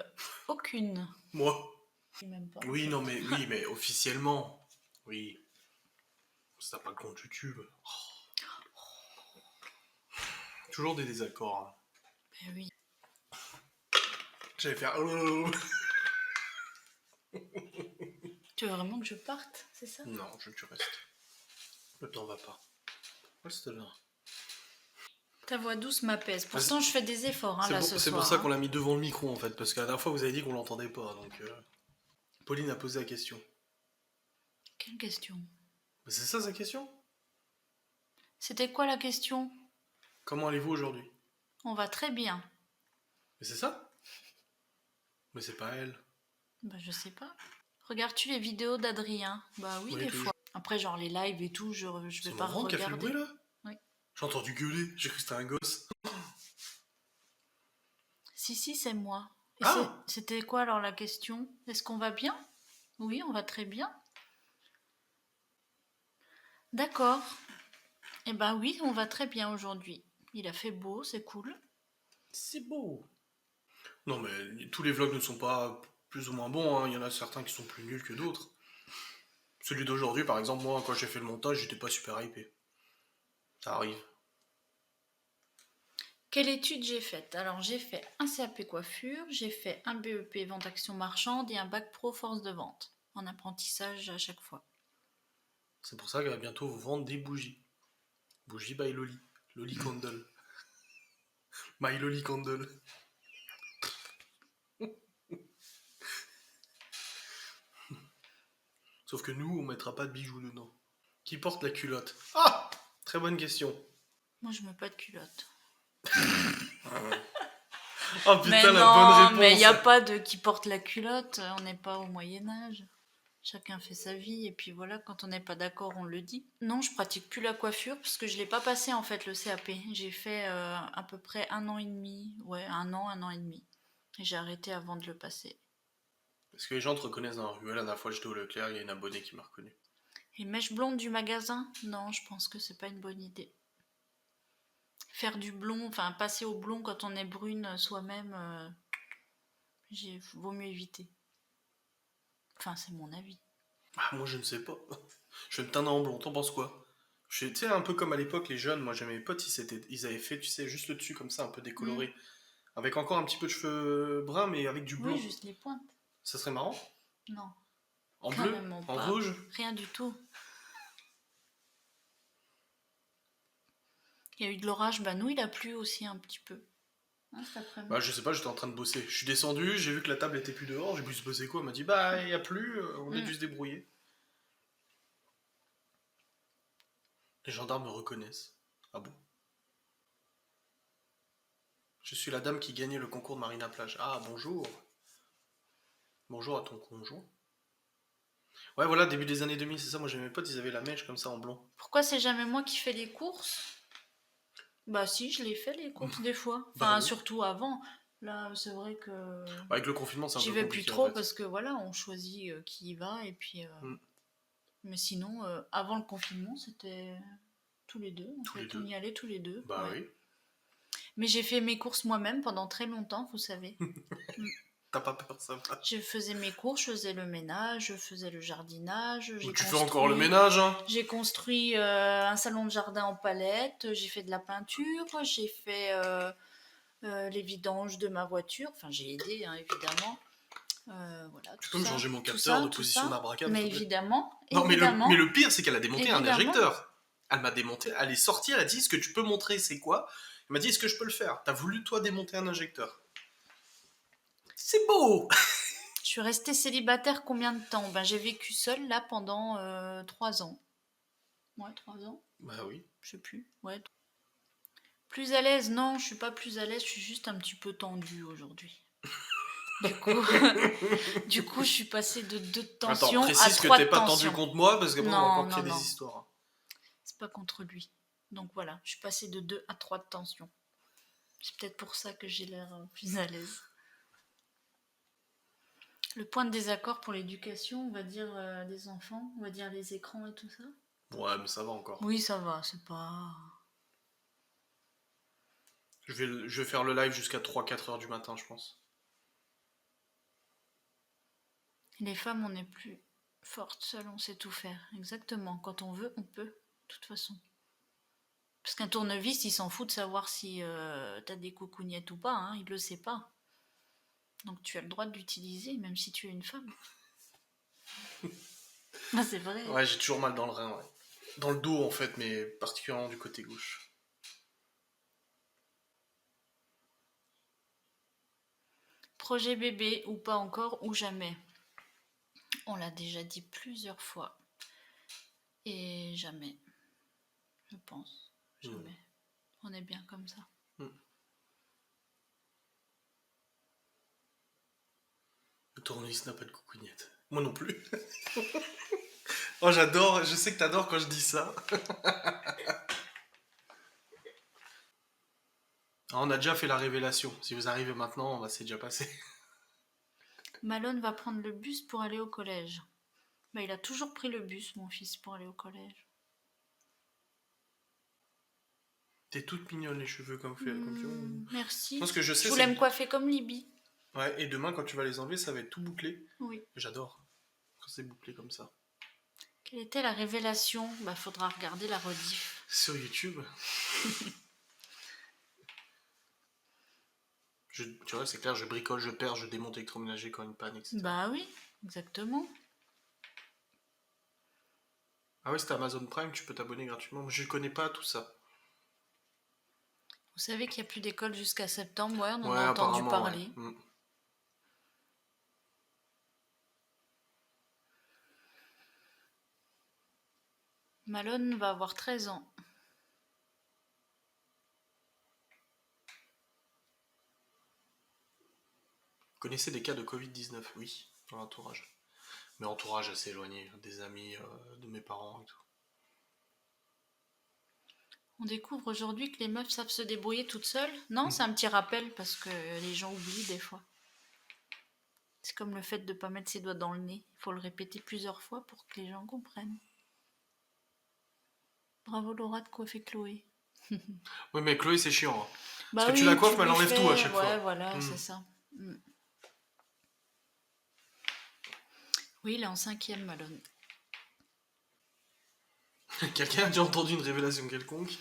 Aucune. Moi. Même pas. Oui, non, mais oui, mais officiellement. Oui. Ça n'a pas de compte YouTube. Oh. Toujours des désaccords. Hein. Ben oui. J'allais faire... Tu veux vraiment que je parte, c'est ça? Non, je veux que tu restes. Le temps va pas. Reste là. Ta voix douce m'apaise. Pourtant, je fais des efforts là ce soir. C'est pour ça qu'on l'a mis devant le micro en fait, parce qu'à la dernière fois vous avez dit qu'on l'entendait pas. Donc Pauline a posé la question. Quelle question? C'est ça sa question? C'était quoi la question? Comment allez-vous aujourd'hui? On va très bien. Mais c'est ça? Mais c'est pas elle. Bah je sais pas. Regardes-tu les vidéos d'Adrien? Bah oui, des fois. Après genre les lives et tout, je vais pas regarder. C'est qui a fait le bruit là? Oui. J'ai entendu gueuler, j'ai cru que c'était un gosse. Si, c'est moi. Et Ah! C'était quoi alors la question? Est-ce qu'on va bien? Oui, on va très bien. D'accord. Eh ben oui, on va très bien aujourd'hui. Il a fait beau, c'est cool. C'est beau. Non mais tous les vlogs ne sont pas plus ou moins bons, hein. Il y en a certains qui sont plus nuls que d'autres. Celui d'aujourd'hui par exemple, moi quand j'ai fait le montage, j'étais pas super hypé. Ça arrive. Quelle étude j'ai faite? Alors j'ai fait un CAP coiffure, j'ai fait un BEP vente action marchande et un bac pro force de vente, en apprentissage à chaque fois. C'est pour ça qu'elle va bientôt vous vendre des bougies. Bougies by Loli. Loli Candle. My Loli Candle. Sauf que nous, on mettra pas de bijoux dedans. Qui porte la culotte? Ah! Très bonne question. Moi je mets pas de culotte. Oh putain, mais la non, bonne réponse! mais il n'y a pas de qui porte la culotte, on n'est pas au Moyen-Âge. Chacun fait sa vie et puis voilà, quand on n'est pas d'accord, on le dit. Non, je pratique plus la coiffure parce que je l'ai pas passé en fait le CAP. J'ai fait à peu près 1 an et demi. Ouais, 1 an et demi. Et j'ai arrêté avant de le passer. Parce que les gens te reconnaissent dans la rue. La dernière fois, j'étais au Leclerc, il y a une abonnée qui m'a reconnu. Et mèche blonde du magasin? Non, je pense que c'est pas une bonne idée. Faire du blond, enfin passer au blond quand on est brune soi-même, vaut mieux éviter. Enfin, c'est mon avis. Ah, moi, je ne sais pas. Je vais me teindre en blond, t'en penses quoi? Tu sais, un peu comme à l'époque, les jeunes, moi, j'aimais mes potes, ils avaient fait, tu sais, juste le dessus, comme ça, un peu décoloré. Avec encore un petit peu de cheveux bruns, mais avec du blond. Oui, juste les pointes. Ça serait marrant? Non. En bleu? En rouge? Rien du tout. Il y a eu de l'orage, bah nous il a plu aussi un petit peu. Hein, cet après-midi. Bah je sais pas, j'étais en train de bosser. Je suis descendu, j'ai vu que la table était plus dehors, j'ai pu se bosser quoi? On m'a dit bah il y a plu, on a dû se débrouiller. Les gendarmes me reconnaissent. Ah bon? Je suis la dame qui gagnait le concours de Marina Plage. Ah, bonjour. Bonjour à ton conjoint. Ouais, voilà, début des années 2000, c'est ça. Moi, j'ai mes potes, ils avaient la mèche comme ça en blond. Pourquoi c'est jamais moi qui fais les courses? Bah si, je les fais les courses des fois. Bah Enfin, oui. surtout avant. Là, c'est vrai que Bah, avec le confinement, c'est un j'y peu vais plus compliqué en trop fait. parce que voilà, on choisit qui y va et puis. Mm. Mais sinon, avant le confinement, c'était tous les deux. En Tous fait, les on deux. y allait tous les deux. Bah Ouais. oui. Mais j'ai fait mes courses moi-même pendant très longtemps, vous savez. T'as pas peur, ça va. Je faisais mes courses, je faisais le ménage, je faisais le jardinage. Tu fais encore le ménage, hein? J'ai construit un salon de jardin en palette, j'ai fait de la peinture, j'ai fait les vidanges de ma voiture. Enfin, j'ai aidé, hein, évidemment. Voilà, Tu tout peux me ça, changer mon tout capteur ça, de tout position ça. d'abracadabra, Mais s'il te plaît? évidemment, Non, mais évidemment, le pire, c'est qu'elle a démonté un évidemment. injecteur. Elle m'a démonté, elle est sortie, elle a dit, est-ce que tu peux montrer c'est quoi? Elle m'a dit, est-ce que je peux le faire? T'as voulu, toi, démonter un injecteur. C'est beau! Je suis restée célibataire combien de temps? Ben, j'ai vécu seule là pendant 3 ans. Ouais, 3 ans, Bah oui. je sais plus. Ouais. Plus à l'aise, non, je suis pas plus à l'aise, je suis juste un petit peu tendue aujourd'hui. Du coup, du coup, je suis passée de 2 Attends, tensions à précise que 3 t'es de pas tendu tension. contre moi, parce qu'après, on va Non, encore non, créer des non, histoires. c'est pas contre lui. Donc voilà, je suis passée de 2 à 3 de tension. C'est peut-être pour ça que j'ai l'air plus à l'aise. Le point de désaccord pour l'éducation, on va dire des enfants, on va dire les écrans et tout ça. Ouais, mais ça va encore. Oui, ça va, c'est pas... Je vais faire le live jusqu'à 3-4 heures du matin, je pense. Les femmes, on est plus fortes seules, on sait tout faire. Exactement, quand on veut, on peut, de toute façon. Parce qu'un tournevis, il s'en fout de savoir si t'as des coucougnettes ou pas, hein, il le sait pas. Donc tu as le droit de l'utiliser, même si tu es une femme. Ah, c'est vrai. Ouais, j'ai toujours mal dans le rein, ouais. Dans le dos, en fait, mais particulièrement du côté gauche. Projet bébé, ou pas encore, ou jamais. On l'a déjà dit plusieurs fois. Et jamais. Je pense. Jamais. On est bien comme ça. Le tournevis n'a pas de coucougnette. Moi non plus. Oh, j'adore, je sais que t'adores quand je dis ça. Ah, on a déjà fait la révélation. Si vous arrivez maintenant, bah, c'est déjà passé. Malone va prendre le bus pour aller au collège. Bah, il a toujours pris le bus, mon fils, pour aller au collège. T'es toute mignonne, les cheveux comme tu Merci. Moi, ce que je sais, voulais c'est me coiffer comme Libye. Ouais, et demain, quand tu vas les enlever, ça va être tout bouclé. Oui. J'adore quand c'est bouclé comme ça. Quelle était la révélation? Bah, faudra regarder la rediff. Sur YouTube. Tu vois, c'est clair, je bricole, je perds, je démonte électroménager quand une panne, etc. Bah oui, exactement. Ah ouais, c'était Amazon Prime, tu peux t'abonner gratuitement. Moi, je connais pas tout ça. Vous savez qu'il n'y a plus d'école jusqu'à septembre, ouais, on en Ouais, a entendu apparemment, parler. ouais. Malone va avoir 13 ans. Vous connaissez des cas de Covid-19? Oui, dans l'entourage. Mais entourage assez éloigné, des amis de mes parents et tout. On découvre aujourd'hui que les meufs savent se débrouiller toutes seules. Non, c'est un petit rappel parce que les gens oublient des fois. C'est comme le fait de ne pas mettre ses doigts dans le nez. Il faut le répéter plusieurs fois pour que les gens comprennent. Bravo Laura de coiffer Chloé. Oui, mais Chloé, c'est chiant. Hein. Bah Parce que oui, tu la coiffes, mais elle lui enlève fais... tout à chaque fois. Ouais, voilà, c'est ça. Oui, il est en 5e, Malone. Quelqu'un a déjà entendu une révélation quelconque?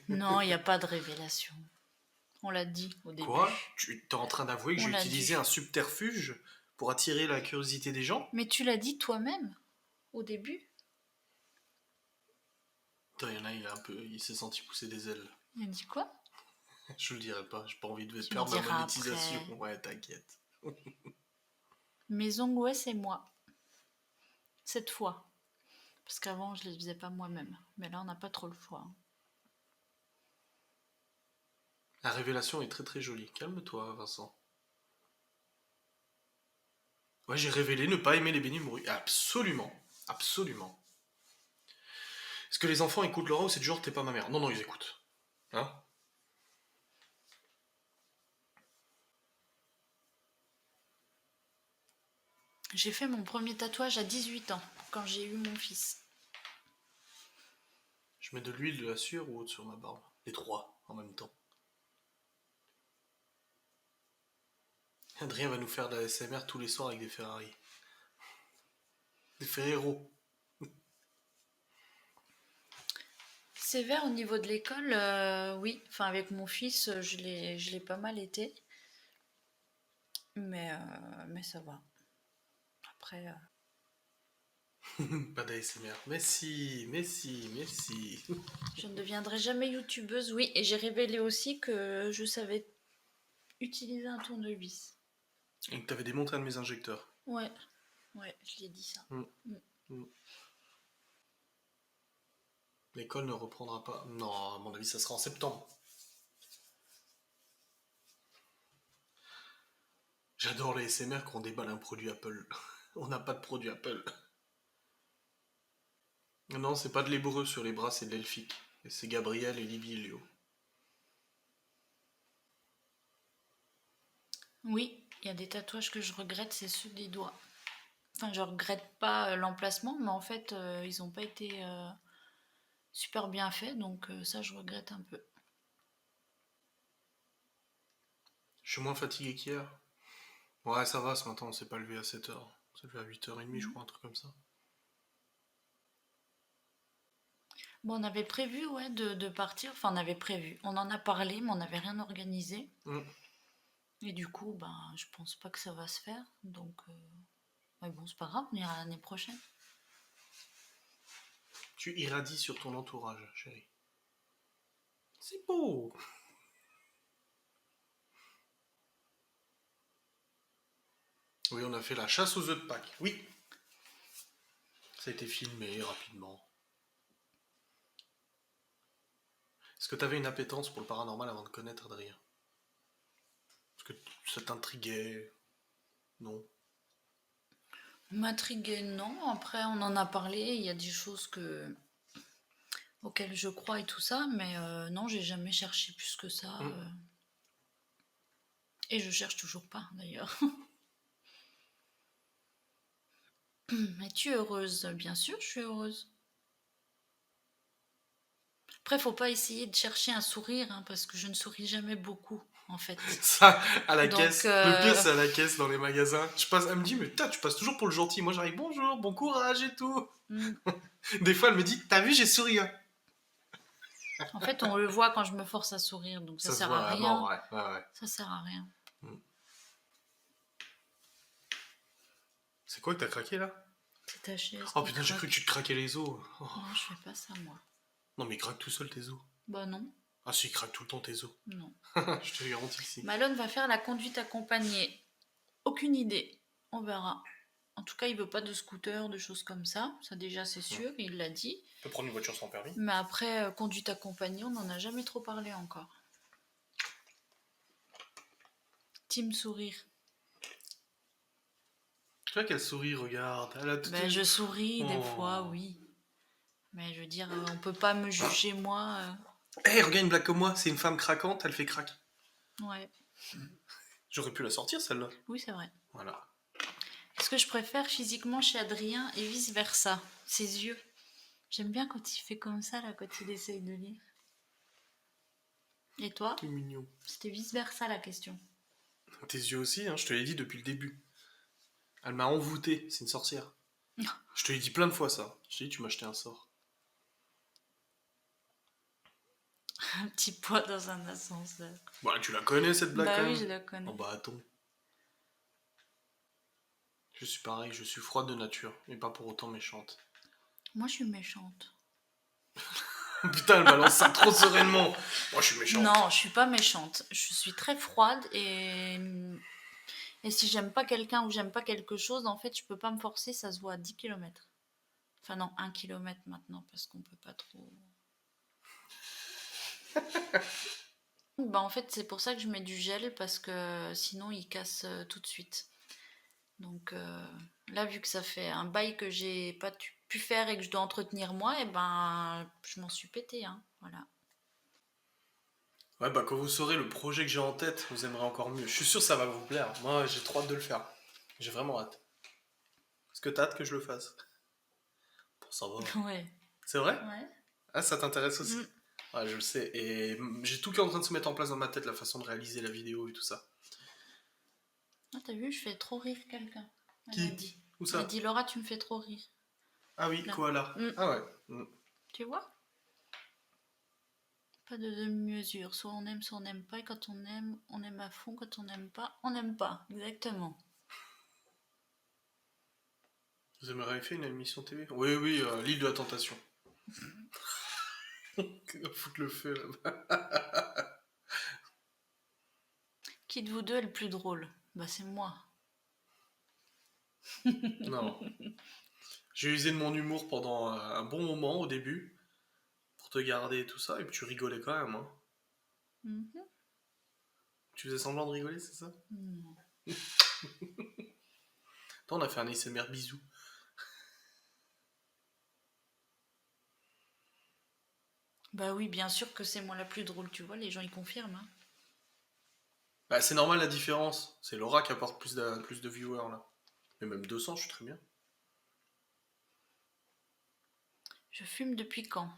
Non, il n'y a pas de révélation. On l'a dit au début. Quoi? Tu es en train d'avouer que On j'ai l'a utilisé dit. un subterfuge pour attirer la curiosité des gens? Mais tu l'as dit toi-même au début. Attends, il y en a, il s'est senti pousser des ailes. Il a dit quoi? Je le dirai pas, j'ai pas envie de Tu perdre me ma diras monétisation. après. Ouais, t'inquiète. Maison ouais, c'est moi. Cette fois. Parce qu'avant, je les faisais pas moi-même. Mais là, on n'a pas trop le choix. La révélation est très très jolie. Calme-toi, Vincent. Ouais, j'ai révélé ne pas aimer les bénis bruits. Absolument. Absolument. Est-ce que les enfants écoutent Laura ou c'est du genre t'es pas ma mère? Non, non, ils écoutent. Hein? J'ai fait mon premier tatouage à 18 ans, quand j'ai eu mon fils. Je mets de l'huile, de la sueur ou autre sur ma barbe? Les trois, en même temps. Adrien va nous faire de la SMR tous les soirs avec des Ferrari. Des Ferrero. Sévère au niveau de l'école, oui. Enfin, avec mon fils, je l'ai pas mal été. Mais ça va. Après, Pas d'ASMR. Mais si, mais si, mais si. je ne deviendrai jamais youtubeuse, oui. Et j'ai révélé aussi que je savais utiliser un tournevis. Et que t'avais démonté un de mes injecteurs. Ouais, ouais, je l'ai dit ça. Mm. Mm. L'école ne reprendra pas. Non, à mon avis, ça sera en septembre. J'adore les SMR quand on déballe un produit Apple. On n'a pas de produit Apple. Non, c'est pas de l'hébreu sur les bras, c'est de l'elfique. Et c'est Gabriel et Libby et Léo. Oui, il y a des tatouages que je regrette, c'est ceux des doigts. Enfin, je regrette pas l'emplacement, mais en fait, ils n'ont pas été super bien faits, donc ça, je regrette un peu. Je suis moins fatigué qu'hier. Ouais, ça va, ce matin, on s'est pas levé à 7h. On s'est levé à 8h30, je crois, un truc comme ça. Bon, on avait prévu, ouais, de partir. Enfin, on avait prévu. On en a parlé, mais on n'avait rien organisé. Mm. Et du coup, ben, je pense pas que ça va se faire. Donc, mais bon, c'est pas grave, on ira l'année prochaine. Tu irradies sur ton entourage, chérie. C'est beau. Oui, on a fait la chasse aux œufs de Pâques. Oui. Ça a été filmé rapidement. Est-ce que tu avais une appétence pour le paranormal avant de connaître Adrien? Est-ce que ça t'intriguait? Non. M'intriguer, non. Après, on en a parlé. Il y a des choses auxquelles je crois et tout ça. Mais non, j'ai jamais cherché plus que ça. Mm. Et je cherche toujours pas, d'ailleurs. Es-tu heureuse? Bien sûr, je suis heureuse. Après, faut pas essayer de chercher un sourire, hein, parce que je ne souris jamais beaucoup, en fait. Ça, à la Donc, caisse. Le pire, c'est à la caisse dans les magasins. Elle me dit, mais putain, tu passes toujours pour le gentil. Moi, j'arrive, bonjour, bon courage et tout. mm, Des fois, elle me dit, t'as vu, j'ai souri. Hein. en fait, on le voit quand je me force à sourire, donc ça Ça se sert voit à à rien. mort, ouais. Ouais. Ça sert à rien. C'est quoi que t'as craqué là? C'est ta chaise. Oh qui putain, j'ai cru craque. que tu te craquais les os. Oh. Non, je fais pas ça, moi. Non, mais il craque tout seul tes os. Bah non, Ah, si, il craque tout le temps tes os. non. Je te garantis que si. Malone va faire la conduite accompagnée. Aucune idée. On verra. En tout cas, il veut pas de scooter, de choses comme ça. Ça déjà, c'est sûr, il l'a dit. Tu peux prendre une voiture sans permis? Mais après, conduite accompagnée, on n'en a jamais trop parlé encore. Team sourire. Tu vois qu'elle sourit, regarde. Elle a tout Ben, je souris des Oh. fois, oui. Mais je veux dire, on peut pas me juger, moi. Hé, regarde une blague comme moi, c'est une femme craquante, elle fait crack. Ouais. J'aurais pu la sortir celle-là. Oui, c'est vrai. Voilà. Est-ce que je préfère physiquement chez Adrien et vice-versa? Ses yeux. J'aime bien quand il fait comme ça, là, quand il essaye de lire. Et toi? C'est mignon. C'était vice-versa la question. Tes yeux aussi, hein, je te l'ai dit depuis le début. Elle m'a envoûté, c'est une sorcière. Je te l'ai dit plein de fois ça. Je t'ai dit, tu m'as acheté un sort. Un petit poids dans un ascenseur. Bah, tu la connais cette blague Bah quand oui, même. je la connais. Oh bah attends. Je suis pareil, je suis froide de nature, mais pas pour autant méchante. Moi, je suis méchante. Putain, elle balance ça trop sereinement. Moi, je suis méchante. Non, je suis pas méchante. Je suis très froide et si j'aime pas quelqu'un ou j'aime pas quelque chose, en fait, je peux pas me forcer, ça se voit à 10 km. Enfin non, 1 km maintenant, parce qu'on peut pas trop... Bah, en fait, c'est pour ça que je mets du gel parce que sinon il casse tout de suite. Donc là, vu que ça fait un bail que j'ai pas pu faire et que je dois entretenir moi, et ben je m'en suis pété, hein. Voilà. Ouais, bah quand vous saurez le projet que j'ai en tête, vous aimerez encore mieux. Je suis sûr que ça va vous plaire. Moi, j'ai trop hâte de le faire. J'ai vraiment hâte. Est-ce que t'as hâte que je le fasse? Pour ça va. Ouais. C'est vrai? Ouais. Ah, ça t'intéresse aussi? Mm. Ouais, je le sais. Et j'ai tout qui est en train de se mettre en place dans ma tête, la façon de réaliser la vidéo et tout ça. Ah, t'as vu, je fais trop rire quelqu'un. Elle m'a Qui? dit. Où Elle m'a ça? dit Laura, tu me fais trop rire. Ah oui, Là. koala. Mm. Ah ouais. Mm. Tu vois? Pas de demi-mesure. Soit on aime, soit on n'aime pas. Et quand on aime à fond. Quand on n'aime pas, on n'aime pas. Exactement. Vous aimeriez faire une émission TV? Oui, oui, l'île de la tentation. Foutre le feu là-bas. Qui de vous deux est le plus drôle? Bah, c'est moi. Non. J'ai usé de mon humour pendant un bon moment au début, pour te garder et tout ça, et puis tu rigolais quand même, hein. Mhm. Tu faisais semblant de rigoler, c'est ça? Non. Toi, on a fait un ASMR bisou. Bah oui, bien sûr que c'est moi la plus drôle, tu vois, les gens ils confirment, hein. Bah, c'est normal la différence. C'est Laura qui apporte plus de viewers là. Mais même 200, je suis très bien. Je fume depuis quand?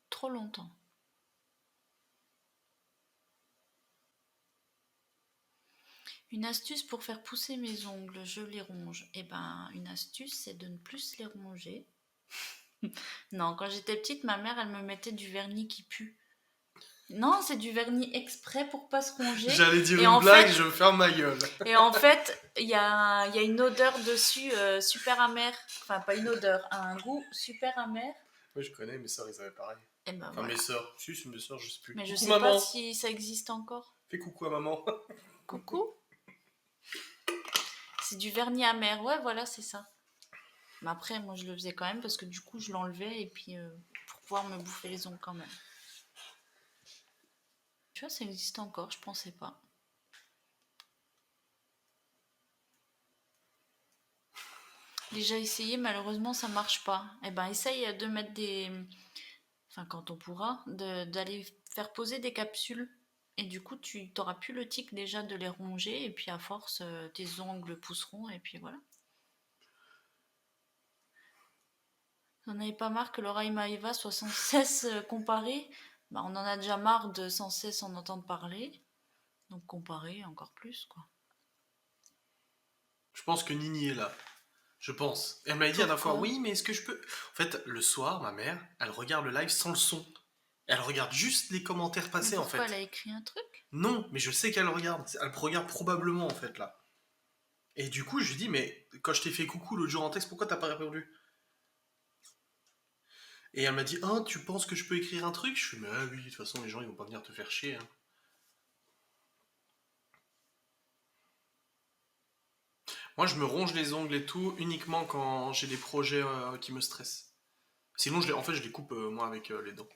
Trop longtemps. Une astuce pour faire pousser mes ongles, je les ronge. Eh ben, une astuce, c'est de ne plus les ronger. Non, quand j'étais petite, ma mère, elle me mettait du vernis qui pue. Non, c'est du vernis exprès pour pas se ronger. J'allais dire Et une en blague, fait, je vais ferme ma gueule. il y a une odeur dessus super amère. Enfin, pas une odeur, un goût super amer. Oui, je connais, mes soeurs, ils avaient pareil. Et ben Enfin, mes voilà. soeurs. Si, c'est mes soeurs, je sais plus. Mais je Coucou sais pas maman. si ça existe encore. Fais coucou à maman. Coucou. C'est du vernis amer. Ouais, voilà, c'est ça. Mais après, moi, je le faisais quand même parce que du coup, je l'enlevais et puis pour pouvoir me bouffer les ongles quand même. Tu vois, ça existe encore, je pensais pas. Déjà essayé, malheureusement, ça marche pas. Eh ben, essaye de mettre des. Enfin, quand on pourra, d'aller faire poser des capsules. Et du coup, tu t'auras plus le tic déjà de les ronger. Et puis, à force, tes ongles pousseront. Et puis voilà. Vous n'en avez pas marre que Laura et Maëva soient sans cesse comparées? Bah, on en a déjà marre de sans cesse en entendre parler. Donc, comparer encore plus, quoi. Je pense que Nini est là. Je pense. Elle m'a dit à la fois, Pourquoi? oui, mais est-ce que je peux... En fait, le soir, ma mère, elle regarde le live sans le son. Elle regarde juste les commentaires Mais passés, en pourquoi elle fait. a écrit un truc? Non, mais je sais qu'elle regarde. Elle regarde probablement, en fait, là. Et du coup, je lui dis, mais quand je t'ai fait coucou l'autre jour en texte, pourquoi t'as pas répondu? Et elle m'a dit, ah, tu penses que je peux écrire un truc? Je fais, mais ah oui, de toute façon, les gens, ils vont pas venir te faire chier, hein. Moi, je me ronge les ongles et tout uniquement quand j'ai des projets qui me stressent. Sinon, en fait, je les coupe, moi, avec les dents.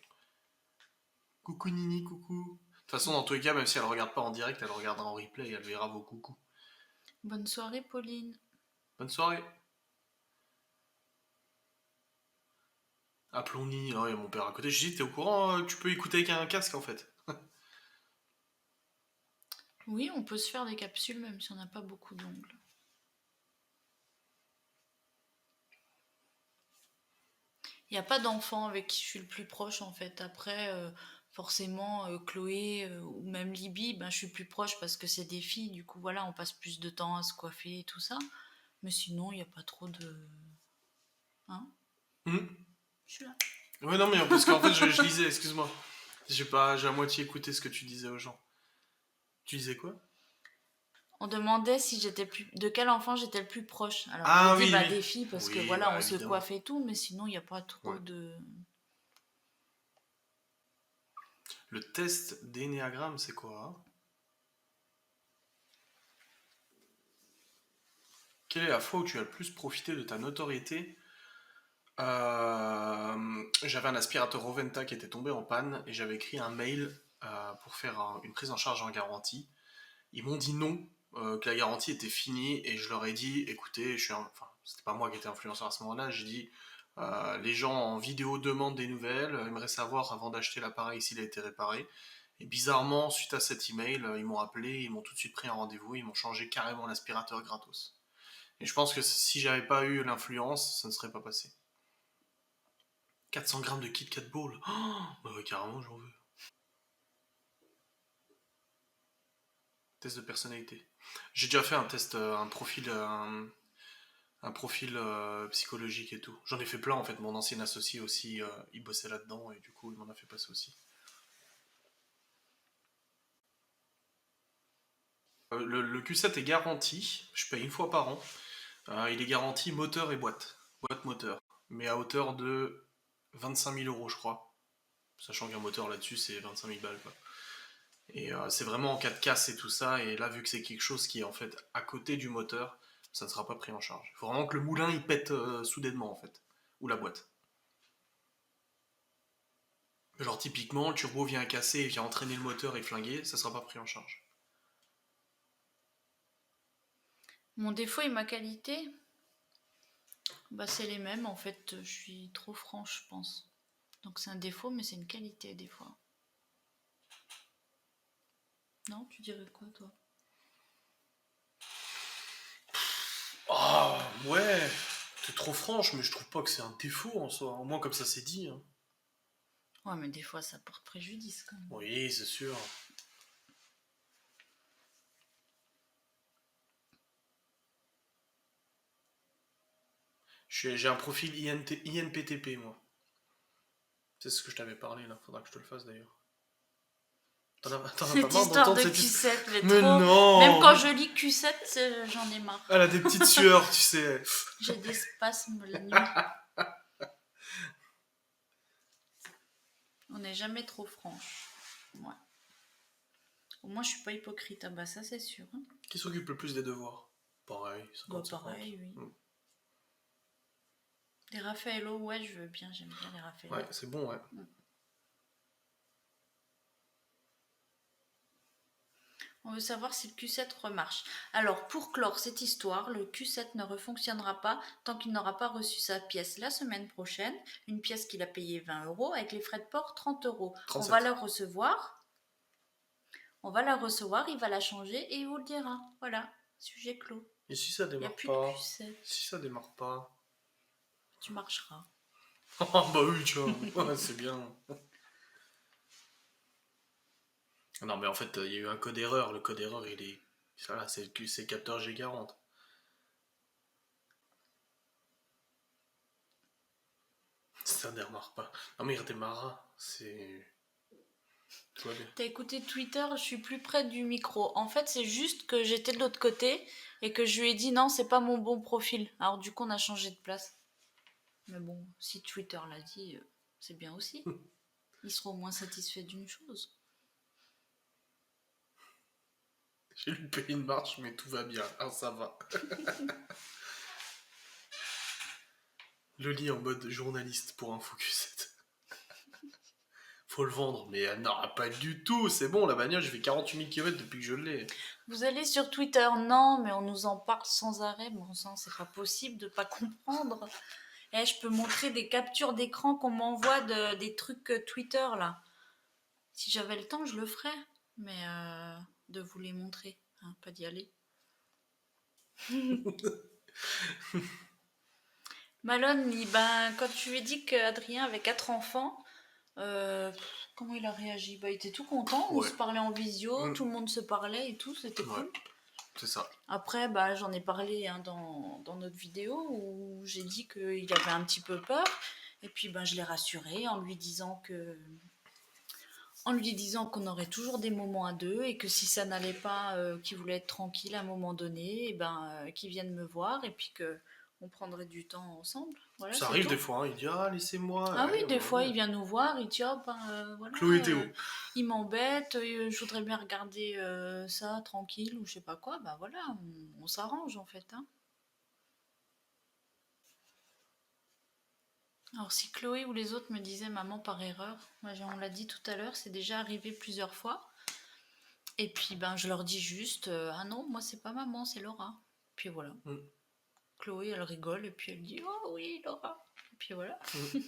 Coucou Nini, coucou. De toute façon, dans tous les cas, même si elle regarde pas en direct, elle regardera en replay et elle verra vos coucous. Bonne soirée, Pauline. Bonne soirée. Appelons Nini. Ah ouais, mon père à côté. Je dis, t'es au courant, tu peux écouter avec un casque, en fait. Oui, on peut se faire des capsules même si on n'a pas beaucoup d'ongles. Il n'y a pas d'enfant avec qui je suis le plus proche en fait. Après, forcément, Chloé ou même Libye, ben, je suis plus proche parce que c'est des filles. Du coup, voilà, on passe plus de temps à se coiffer et tout ça. Mais sinon, il n'y a pas trop de. Hein? Hmm. Je suis là. Ouais, non, mais parce qu'en fait, je lisais, excuse-moi. J'ai à moitié écouté ce que tu disais aux gens. Tu disais quoi? On demandait si j'étais plus. De quel enfant j'étais le plus proche. Alors, j'ai Ah dit oui, bah, oui. des filles parce que Oui, voilà, bah on se évidemment. coiffe et tout. Mais sinon, il n'y a pas trop Ouais. de. Le test d'énéagramme, c'est quoi, hein? Quelle est la fois où tu as le plus profité de ta notoriété? J'avais un aspirateur Roventa qui était tombé en panne et j'avais écrit un mail pour faire une prise en charge en garantie. Ils m'ont dit non, que la garantie était finie, et je leur ai dit, écoutez, enfin, c'était pas moi qui étais influenceur à ce moment-là, j'ai dit, les gens en vidéo demandent des nouvelles, aimeraient savoir avant d'acheter l'appareil s'il a été réparé. Et bizarrement, suite à cet email, ils m'ont appelé, ils m'ont tout de suite pris un rendez-vous, ils m'ont changé carrément l'aspirateur gratos. Et je pense que si j'avais pas eu l'influence, ça ne serait pas passé. 400 grammes de Kit Kat Ball. Oh, bah ouais, carrément, j'en veux. Test de personnalité. J'ai déjà fait un test, un profil psychologique et tout. J'en ai fait plein en fait. Mon ancien associé aussi, il bossait là-dedans et du coup, il m'en a fait passer aussi. Le Q7 est garanti. Je paye une fois par an. Il est garanti moteur et boîte. Boîte moteur. Mais à hauteur de 25 000 euros, je crois. Sachant qu'un moteur là-dessus, c'est 25 000 balles, quoi. Et c'est vraiment en cas de casse et tout ça. Et là, vu que c'est quelque chose qui est en fait à côté du moteur, ça ne sera pas pris en charge. Il faut vraiment que le moulin il pète soudainement en fait. Ou la boîte. Genre typiquement, le turbo vient casser et vient entraîner le moteur et flinguer, ça sera pas pris en charge. Mon défaut et ma qualité, bah c'est les mêmes en fait. Je suis trop franche, je pense. Donc c'est un défaut, mais c'est une qualité des fois. Non, tu dirais quoi toi? Ah ouais, t'es trop franche, mais je trouve pas que c'est un défaut en soi. Au moins comme ça c'est dit, hein. Ouais, mais des fois ça porte préjudice quand même. Oui, c'est sûr. J'ai un profil INPTP moi. C'est ce que je t'avais parlé là, faudra que je te le fasse d'ailleurs. T'en as pas Cette marre histoire d'entendre de cette Q7, mais Mais trop. non. Même quand je lis Q7, j'en ai marre. Elle a des petites sueurs, tu sais. J'ai des spasmes la nuit. On n'est jamais trop franche. Ouais. Au moins, je suis pas hypocrite. Ah bah ça, c'est sûr. Hein. Qui s'occupe le plus des devoirs? Pareil, 50 Bah pareil, oui. Les Raffaello, ouais, je veux bien. J'aime bien les Raffaello. Ouais, c'est bon, ouais. On veut savoir si le Q7 remarche. Alors, pour clore cette histoire, le Q7 ne refonctionnera pas tant qu'il n'aura pas reçu sa pièce la semaine prochaine. Une pièce qu'il a payée 20 € avec les frais de port 30 €. 37. On va la recevoir. On va la recevoir, il va la changer et il vous le dira. Voilà, sujet clos. Et si ça Il n'y a démarre plus pas? de Q7. Si ça démarre pas? Tu marcheras. Ah bah oui, tu vois, ouais, c'est bien. Non mais en fait, il y a eu un code erreur. Le code erreur, il est... Voilà, c'est le QC capteur G40. Ça démarre pas. Non mais il redémarrera. C'est... Tout va bien. T'as écouté Twitter, je suis plus près du micro. En fait, c'est juste que j'étais de l'autre côté et que je lui ai dit non, c'est pas mon bon profil. Alors du coup, on a changé de place. Mais bon, si Twitter l'a dit, c'est bien aussi. Ils seront au moins satisfaits d'une chose. J'ai loupé une marche, mais tout va bien. Ah, ça va. Le lit en mode journaliste pour un Q7. Faut le vendre, mais elle n'aura pas du tout. C'est bon, la bagnole, j'ai fait 48 000 km depuis que je l'ai. Vous allez sur Twitter, non, mais on nous en parle sans arrêt. Bon sang, c'est pas possible de pas comprendre. Eh, je peux montrer des captures d'écran qu'on m'envoie des trucs Twitter là. Si j'avais le temps, je le ferais. Mais de vous les montrer, hein, pas d'y aller. Malone, quand tu lui as dit qu'Adrien avait 4 enfants, comment il a réagi? Bah, il était tout content, on Ouais. se parlait en visio, tout le monde se parlait et tout, c'était cool. C'est ça. Après, bah, j'en ai parlé hein, dans notre vidéo où j'ai dit qu'il avait un petit peu peur. Et puis ben, je l'ai rassuré en lui disant qu'on aurait toujours des moments à deux et que si ça n'allait pas, qu'il voulait être tranquille à un moment donné, et qu'il vienne me voir et puis qu'on prendrait du temps ensemble. Voilà, ça c'est arrive tout. des fois, hein, il dit ah laissez-moi. Ah Ouais, oui, des ouais, fois ouais. il vient nous voir, il dit voilà, Chloé et Théo. il m'embête, je voudrais bien regarder ça tranquille ou je sais pas quoi. Bah voilà, on s'arrange en fait. Hein. Alors si Chloé ou les autres me disaient maman par erreur, moi, on l'a dit tout à l'heure, c'est déjà arrivé plusieurs fois. Et puis ben je leur dis juste ah non, moi c'est pas maman, c'est Laura. Puis voilà. Mm. Chloé elle rigole et puis elle dit oh oui Laura. Et puis voilà. Mm.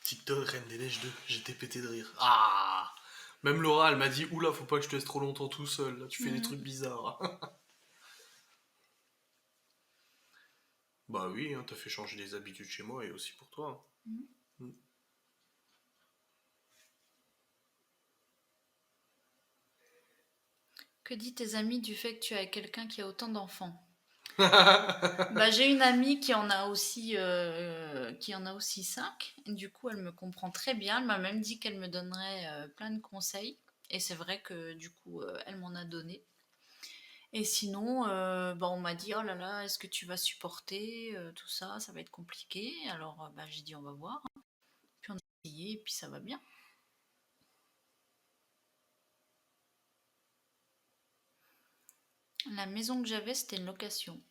TikTok, Reine des Neiges 2, j'étais pété de rire. Ah. Même Laura, elle m'a dit oula, faut pas que je te laisse trop longtemps tout seul, là, tu fais des trucs bizarres. Bah oui, hein, t'as fait changer des habitudes chez moi et aussi pour toi. Mhm. Mm. Que dit tes amis du fait que tu es avec quelqu'un qui a autant d'enfants? Bah, j'ai une amie qui en a aussi 5. Du coup, elle me comprend très bien. Elle m'a même dit qu'elle me donnerait plein de conseils. Et c'est vrai que du coup, elle m'en a donné. Et sinon, bah, on m'a dit, oh là là, est-ce que tu vas supporter tout ça? Ça va être compliqué. Alors, bah, j'ai dit, on va voir. Puis on a essayé et puis ça va bien. La maison que j'avais, c'était une location.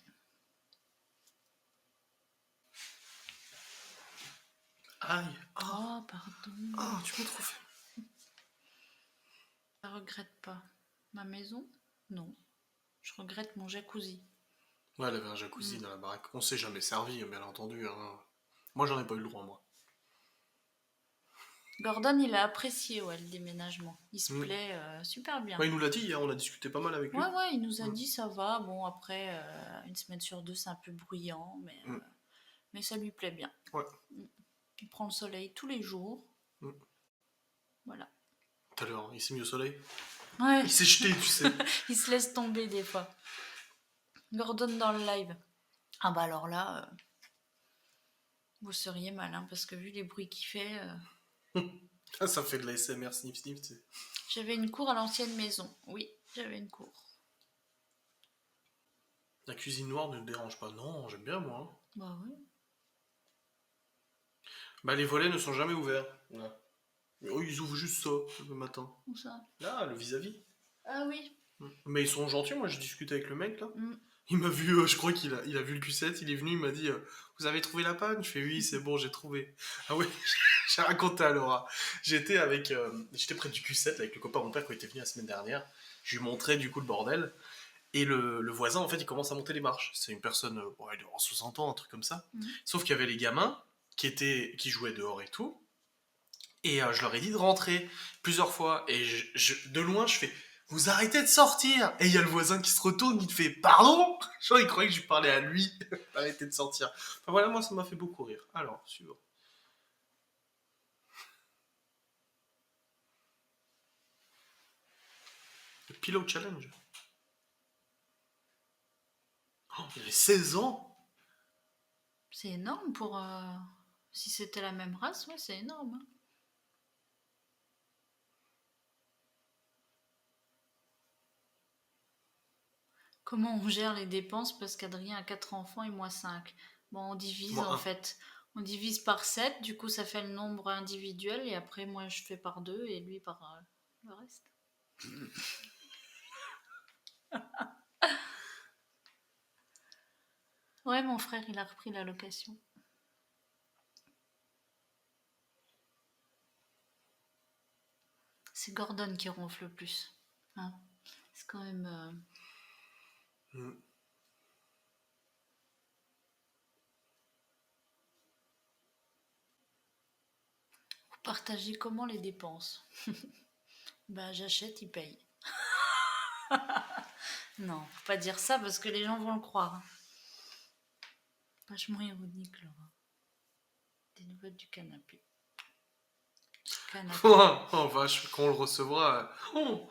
Aïe. Oh, pardon. Oh, tu m'as trop fait. Je regrette pas. Ma maison? Non. Je regrette mon jacuzzi. Ouais, elle avait un jacuzzi dans la baraque. On s'est jamais servi, bien entendu. Hein. Moi, j'en ai pas eu le droit, moi. Gordon, il a apprécié ouais, le déménagement. Il se Mm. plaît super bien. Ouais, il nous l'a dit hier, on a discuté pas mal avec lui. Ouais, ouais, il nous a Mm. dit ça va. Bon, après, une semaine sur 2, c'est un peu bruyant, Mm. mais ça lui plaît bien. Ouais. Il prend le soleil tous les jours. Mm. Voilà. Tout à l'heure, il s'est mis au soleil. Ouais. Il s'est jeté, tu sais. Il se laisse tomber des fois. Gordon dans le live. Ah bah alors là, vous seriez mal, hein, parce que vu les bruits qu'il fait... Ah, ça fait de la SMR sniff sniff, tu sais. J'avais une cour à l'ancienne maison. Oui, j'avais une cour. La cuisine noire ne te dérange pas. Non, j'aime bien, moi. Hein. Bah oui. Bah, les volets ne sont jamais ouverts. Là. Oh, ils ouvrent juste ça, le matin. Où ça? Là, le vis-à-vis. Ah oui. Mais ils sont gentils, moi, j'ai discuté avec le mec, là. Mm. Il m'a vu, je crois il a vu le Q7, il est venu, il m'a dit vous avez trouvé la panne? Je fais oui, c'est bon, j'ai trouvé. Ah oui, j'ai raconté à Laura. J'étais près du Q7 là, avec le copain de mon père qui était venu la semaine dernière. Je lui montrais du coup le bordel. Et le voisin, en fait, il commence à monter les marches. C'est une personne, il doit avoir 60 ans, un truc comme ça. Sauf qu'il y avait les gamins qui jouaient dehors et tout. Et je leur ai dit de rentrer plusieurs fois. Et de loin, je fais vous arrêtez de sortir. Et il y a le voisin qui se retourne, il fait pardon. Genre, il croyait que je parlais à lui. Arrêtez de sortir. Enfin voilà, moi, ça m'a fait beaucoup rire. Alors, suivant. Le Pillow Challenge. Oh, il avait 16 ans. C'est énorme pour... Si c'était la même race, ouais, c'est énorme. Hein. Comment on gère les dépenses parce qu'Adrien a 4 enfants et moi 5? Bon, on divise Moi, en un. fait. On divise par 7, du coup ça fait le nombre individuel et après moi je fais par 2 et lui par le reste. Ouais, mon frère il a repris la location. C'est Gordon qui ronfle le plus. Hein, c'est quand même... Mm. Vous partagez comment les dépenses? Bah j'achète, il paye. Non, faut pas dire ça parce que les gens vont le croire. Hein. Vachement ironique, Laura. Des nouvelles du canapé. Oh vache, quand on le recevra. Oh,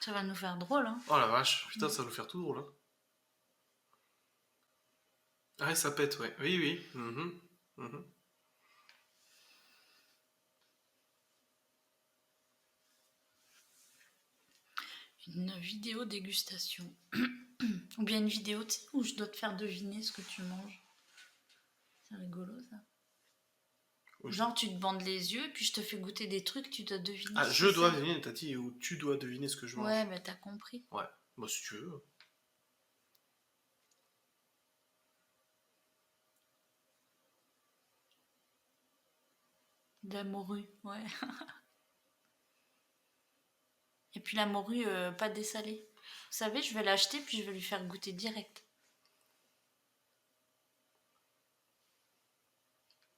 Ça va nous faire drôle, hein. oh la vache, putain, ça va nous faire tout drôle. Hein. Ah, ça pète, ouais. Oui, oui. Mhm. Mhm. Une vidéo dégustation. Ou bien une vidéo où je dois te faire deviner ce que tu manges. C'est rigolo, ça. Oui. Genre, tu te bandes les yeux, puis je te fais goûter des trucs, tu dois deviner. Ah, je dois deviner, t'as dit, ou tu dois deviner ce que je mange. Ouais, mais t'as compris. Ouais, bah si tu veux. De la morue, ouais. Et puis la morue, pas dessalée. Vous savez, je vais l'acheter puis je vais lui faire goûter direct.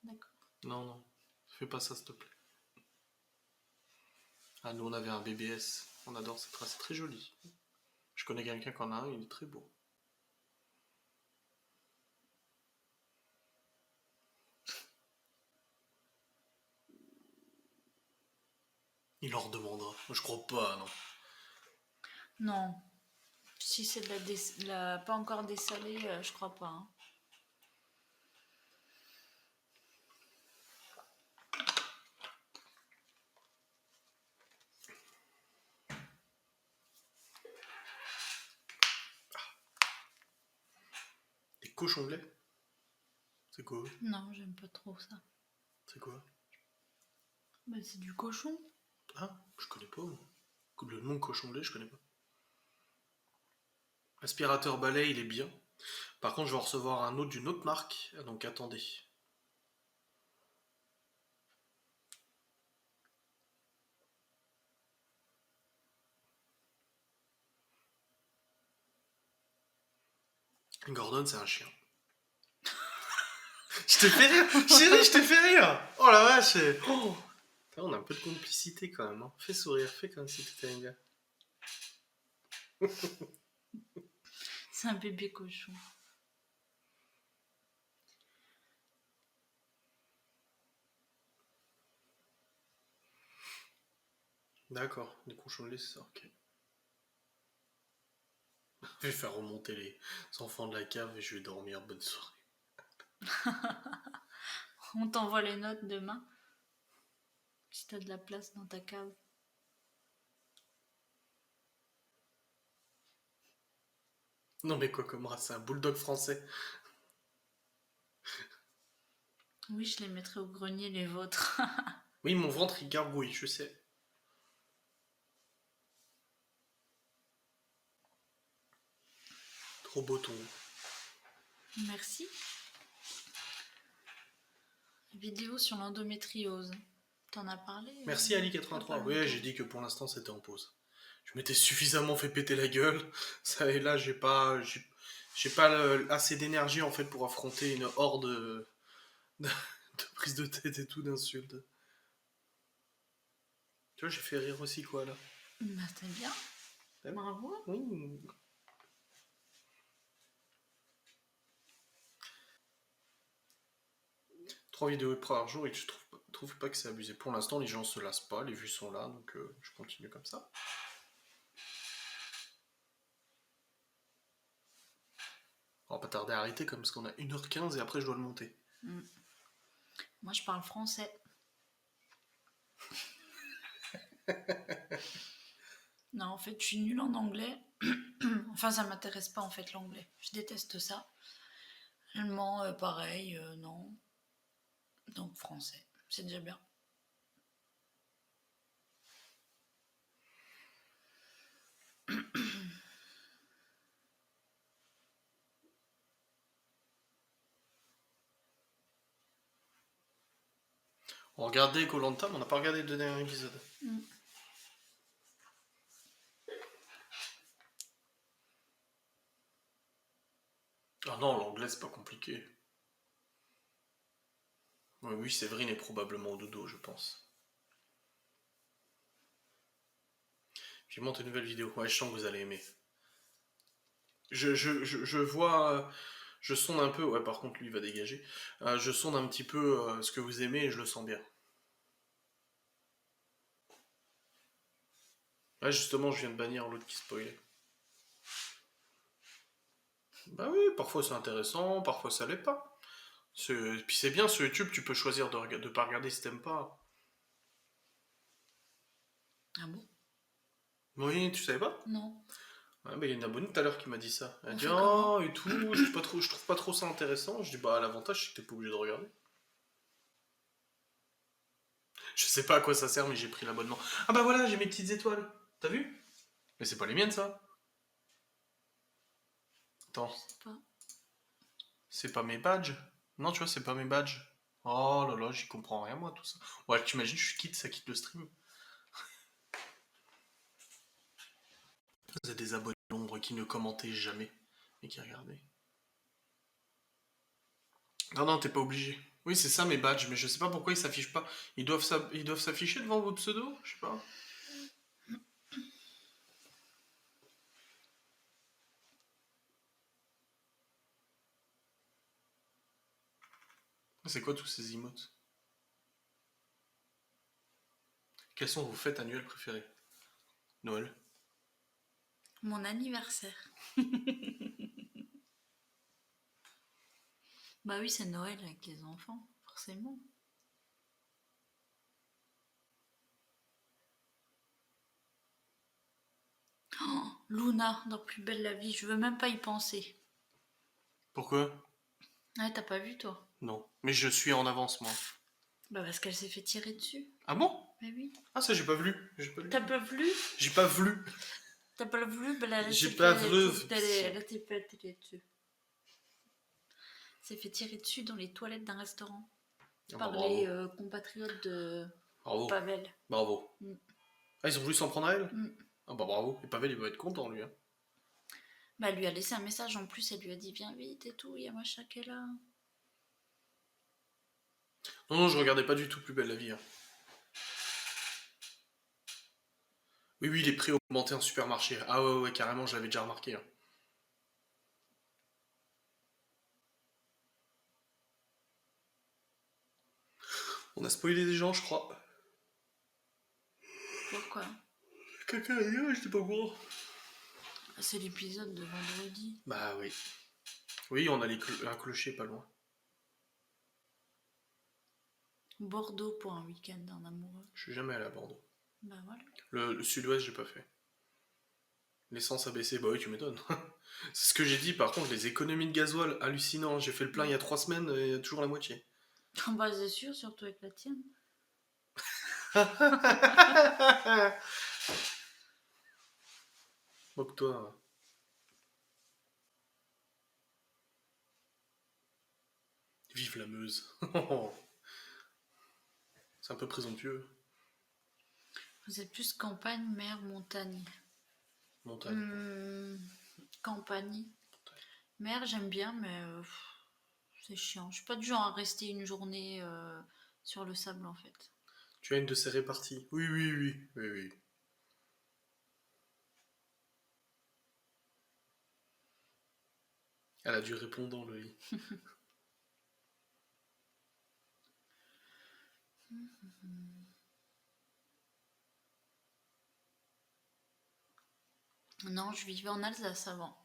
D'accord. Non, non. Fais pas ça, s'il te plaît. Ah, nous, on avait un BBS. On adore cette race. C'est très joli. Je connais quelqu'un qui en a un, il est très beau. Il en redemandera. Je crois pas, non. Non. Si c'est de pas encore dessalée, je crois pas. Hein. Des cochons de lait? C'est quoi? Non, j'aime pas trop ça. C'est quoi? Bah, c'est du cochon. Ah, je connais pas. Le nom cochon de lait, je connais pas. Aspirateur balai, il est bien. Par contre, je vais en recevoir un autre d'une autre marque. Donc attendez. Gordon, c'est un chien. Je te fais rire, chérie, je te fais rire. Oh la vache. Oh. On a un peu de complicité quand même. Hein. Fais sourire, fais comme si t'étais un gars. C'est un bébé cochon. D'accord, des cochons de lait, c'est ça, ok. Je vais faire remonter les enfants de la cave et je vais dormir. Bonne soirée. On t'envoie les notes demain. Si t'as de la place dans ta cave. Non mais quoi comme race, c'est un bulldog français. Oui, je les mettrai au grenier, les vôtres. Oui, mon ventre il gargouille, je sais. Trop beau ton. Merci. Vidéo sur l'endométriose. T'en as parlé Merci Ali83. Oui, j'ai dit que pour l'instant c'était en pause. Je m'étais suffisamment fait péter la gueule. Ça et là, j'ai pas assez d'énergie en fait pour affronter une horde de prise de tête et tout d'insultes. Tu vois, j'ai fait rire aussi quoi là. Bah, c'est bien. Bravo. Oui. 3 vidéos par jour et tu trouves pas que c'est abusé. Pour l'instant, les gens se lassent pas, les vues sont là, donc je continue comme ça. On va pas tarder à arrêter comme parce qu'on a 1h15 et après je dois le monter. Moi, je parle français. Non, en fait, je suis nulle en anglais. Enfin, ça m'intéresse pas, en fait, l'anglais. Je déteste ça. Allemand, pareil, non. Donc, français. C'est déjà bien. On regardait Koh-Lanta, mais on n'a pas regardé le dernier épisode. Ah non, l'anglais c'est pas compliqué. Oui, Séverine est probablement au dodo, je pense. J'ai monté une nouvelle vidéo. Ouais, je sens que vous allez aimer. Je vois. Je sonde un peu. Ouais, par contre, lui, il va dégager. Je sonde un petit peu ce que vous aimez et je le sens bien. Ouais, justement, je viens de bannir l'autre qui spoilait. Bah oui, parfois c'est intéressant, parfois ça l'est pas. Puis c'est bien, sur YouTube, tu peux choisir de pas regarder si t'aimes pas. Ah bon? Oui, tu savais pas? Non. Ouais, bah, il y a une abonnée tout à l'heure qui m'a dit ça. Elle On a dit fait oh comment et tout, je trouve pas trop ça intéressant. Je dis bah l'avantage c'est que t'es pas obligé de regarder. Je sais pas à quoi ça sert, mais j'ai pris l'abonnement. Ah bah voilà, j'ai mes petites étoiles. T'as vu? Mais c'est pas les miennes ça. Attends, Je sais pas. c'est pas mes badges. Non, tu vois, c'est pas mes badges. Oh là là, j'y comprends rien, moi, tout ça. Ouais, t'imagines, ça quitte le stream. Vous avez des abonnés de l'ombre qui ne commentaient jamais et qui regardaient. Non, non, t'es pas obligé. Oui, c'est ça mes badges, mais je sais pas pourquoi ils s'affichent pas. Ils doivent s'afficher devant vos pseudos. Je sais pas. C'est quoi tous ces emotes? Quelles sont vos fêtes annuelles préférées? Noël. Mon anniversaire. Bah oui, c'est Noël avec les enfants, forcément. Oh, Luna, dans Plus belle la vie, je veux même pas y penser. Pourquoi? Ouais, t'as pas vu, toi? Non. Mais je suis en avance, moi. Bah parce qu'elle s'est fait tirer dessus. Ah bon? Mais oui. Ah, ça, j'ai pas vu. J'ai pas lu. T'as pas vu? J'ai pas vu. T'as pas vu? Bah, elle J'ai s'est pas fait... vu. Elle a été fait tirer dessus. S'est fait tirer dessus dans les toilettes d'un restaurant. Ah bah, Par bravo. les compatriotes de Bravo. Pavel. Bravo. Mm. Ah, ils ont voulu s'en prendre à elle? Mm. Ah bah bravo. Et Pavel, il va être content, lui. Hein. Bah, elle lui a laissé un message en plus, elle lui a dit viens vite et tout, il y a machin qui est là. Non, non, je regardais pas du tout Plus belle la vie. Hein. Oui, oui, les prix ont augmenté en supermarché. Ah ouais, ouais, carrément, je l'avais déjà remarqué. Hein. On a spoilé des gens, je crois. Pourquoi? Caca, j'étais pas au courant. C'est l'épisode de vendredi. Bah oui. Oui, on a un clocher pas loin. Bordeaux pour un week-end en amoureux. Je suis jamais allé à Bordeaux. Bah voilà. Le sud-ouest, j'ai pas fait. L'essence a baissé, bah oui, tu m'étonnes. C'est ce que j'ai dit, par contre, les économies de gasoil, hallucinant. J'ai fait le plein il y a 3 semaines et il y a toujours la moitié. Bah c'est sûr, surtout avec la tienne. Moque-toi. Vive la Meuse. C'est un peu présomptueux. Vous êtes plus campagne, mer, montagne. Montagne. Campagne. Mer, j'aime bien, mais c'est chiant. Je suis pas du genre à rester une journée sur le sable en fait. Tu as une de ces réparties. Oui, oui, oui. Oui, oui. Elle a du répondant, le lit. Non, je vivais en Alsace avant.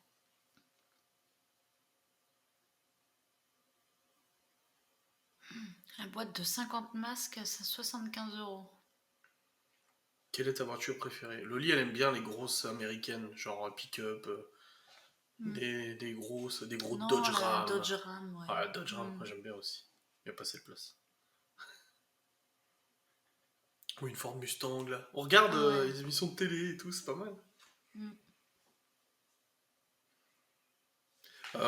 La boîte de 50 masques, c'est 75 €. Quelle est ta voiture préférée? Loli, elle aime bien les grosses américaines, genre pick-up, des gros Non, Dodge la Ram. Dodge Ram, ouais. Ah, la Dodge Ram, moi, j'aime bien aussi. Il n'y a pas assez de place. Ou une Ford Mustang, là. On regarde Ouais. les émissions de télé et tout, c'est pas mal. Mm.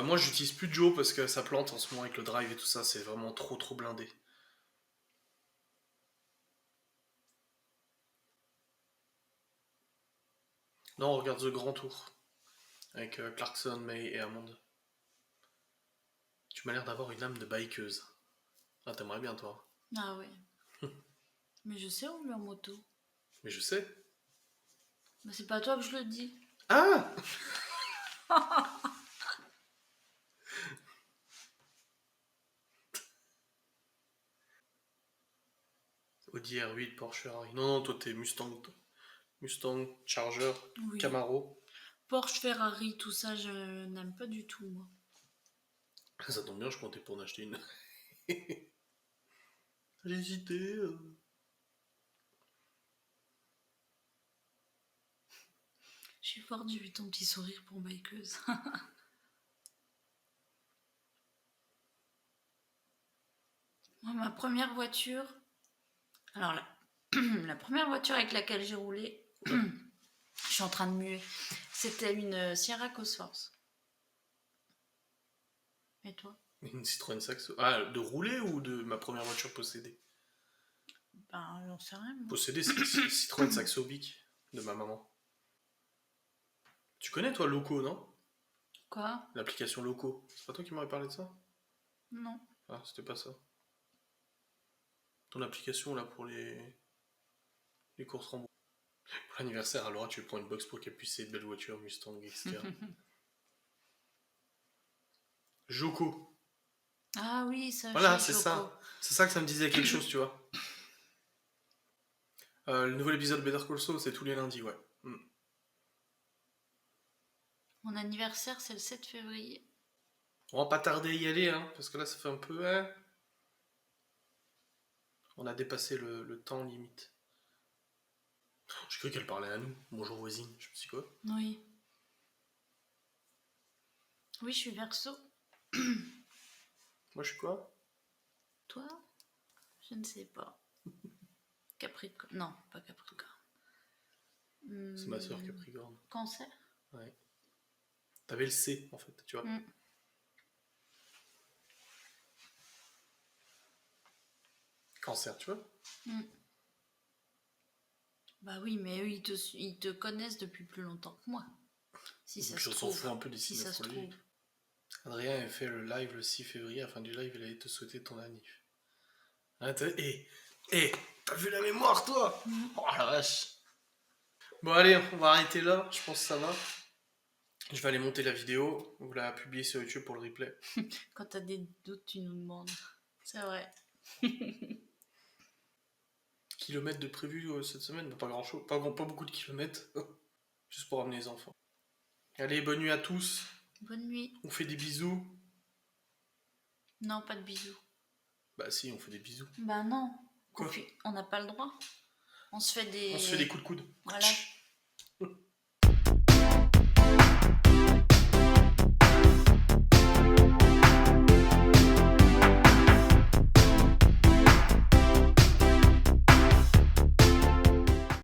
Moi, j'utilise plus de Joe parce que ça plante en ce moment avec le drive et tout ça, c'est vraiment trop trop blindé. Non, on regarde The Grand Tour avec Clarkson, May et Hammond. Tu m'as l'air d'avoir une âme de bikeuse. Ah, t'aimerais bien, toi. Ah ouais. Mais je sais rouler en moto. Mais je sais. Mais c'est pas toi que je le dis. Ah Audi R8, Porsche Ferrari. Non, non, toi, t'es Mustang. Toi. Mustang, Charger, Oui. Camaro. Porsche, Ferrari, tout ça, je n'aime pas du tout, moi. Ça tombe bien, je comptais pour en acheter une. J'ai hésité. Je suis forte, j'ai vu ton petit sourire pour bikeuse. Moi, ma première voiture... Alors, la première voiture avec laquelle j'ai roulé... Je suis en train de muer. C'était une Sierra Cosworth. Et toi? Une Citroën Saxo. Ah, de rouler ou de ma première voiture possédée? Ben, j'en sais rien. Moi. Possédée, c'est Citroën Saxo Bic de ma maman. Tu connais, toi, Loco, non? Quoi? L'application Loco. C'est pas toi qui m'aurais parlé de ça? Non. Ah, c'était pas ça. Ton application, là, pour les courses remboursées. Pour l'anniversaire, alors tu lui prends une box pour qu'elle puisse essayer de belles voitures, Mustang, etc. Joko. Ah oui, ça, Voilà, chez c'est Choco. ça. C'est ça que ça me disait quelque chose, tu vois. Le nouvel épisode de Better Call Saul, c'est tous les lundis, ouais. Mon anniversaire, c'est le 7 février. On va pas tarder à y aller, hein, parce que là, ça fait un peu... Ouais. On a dépassé le temps limite. J'ai cru qu'elle parlait à nous. Bonjour voisine. Je me suis dit quoi? Oui. Oui, je suis Verseau. Moi, je suis quoi? Toi? Je ne sais pas. Capricorne. Non, pas Capricorne. C'est ma soeur Capricorne. Cancer. Ouais. T'avais le C, en fait, tu vois. Cancer, tu vois. Bah oui, mais eux, ils te connaissent depuis plus longtemps que moi. Si ça se On s'en trouve. fout un peu des Si ça se cinépholies. trouve. Adrien a fait le live le 6 février. À la fin du live, il allait te souhaiter ton anniv. Hein, t'as vu la mémoire, toi? Oh la vache. Bon, allez, on va arrêter là. Je pense que ça va. Je vais aller monter la vidéo. On va la publier sur YouTube pour le replay. Quand t'as des doutes, tu nous demandes. C'est vrai. Kilomètres de prévu cette semaine? Pas grand chose. Pas beaucoup de kilomètres. Juste pour amener les enfants. Allez, bonne nuit à tous. Bonne nuit. On fait des bisous. Non, pas de bisous. Bah si, on fait des bisous. Bah non. Quoi? On n'a pas le droit. On se fait des... On se fait des coups de coude. Voilà.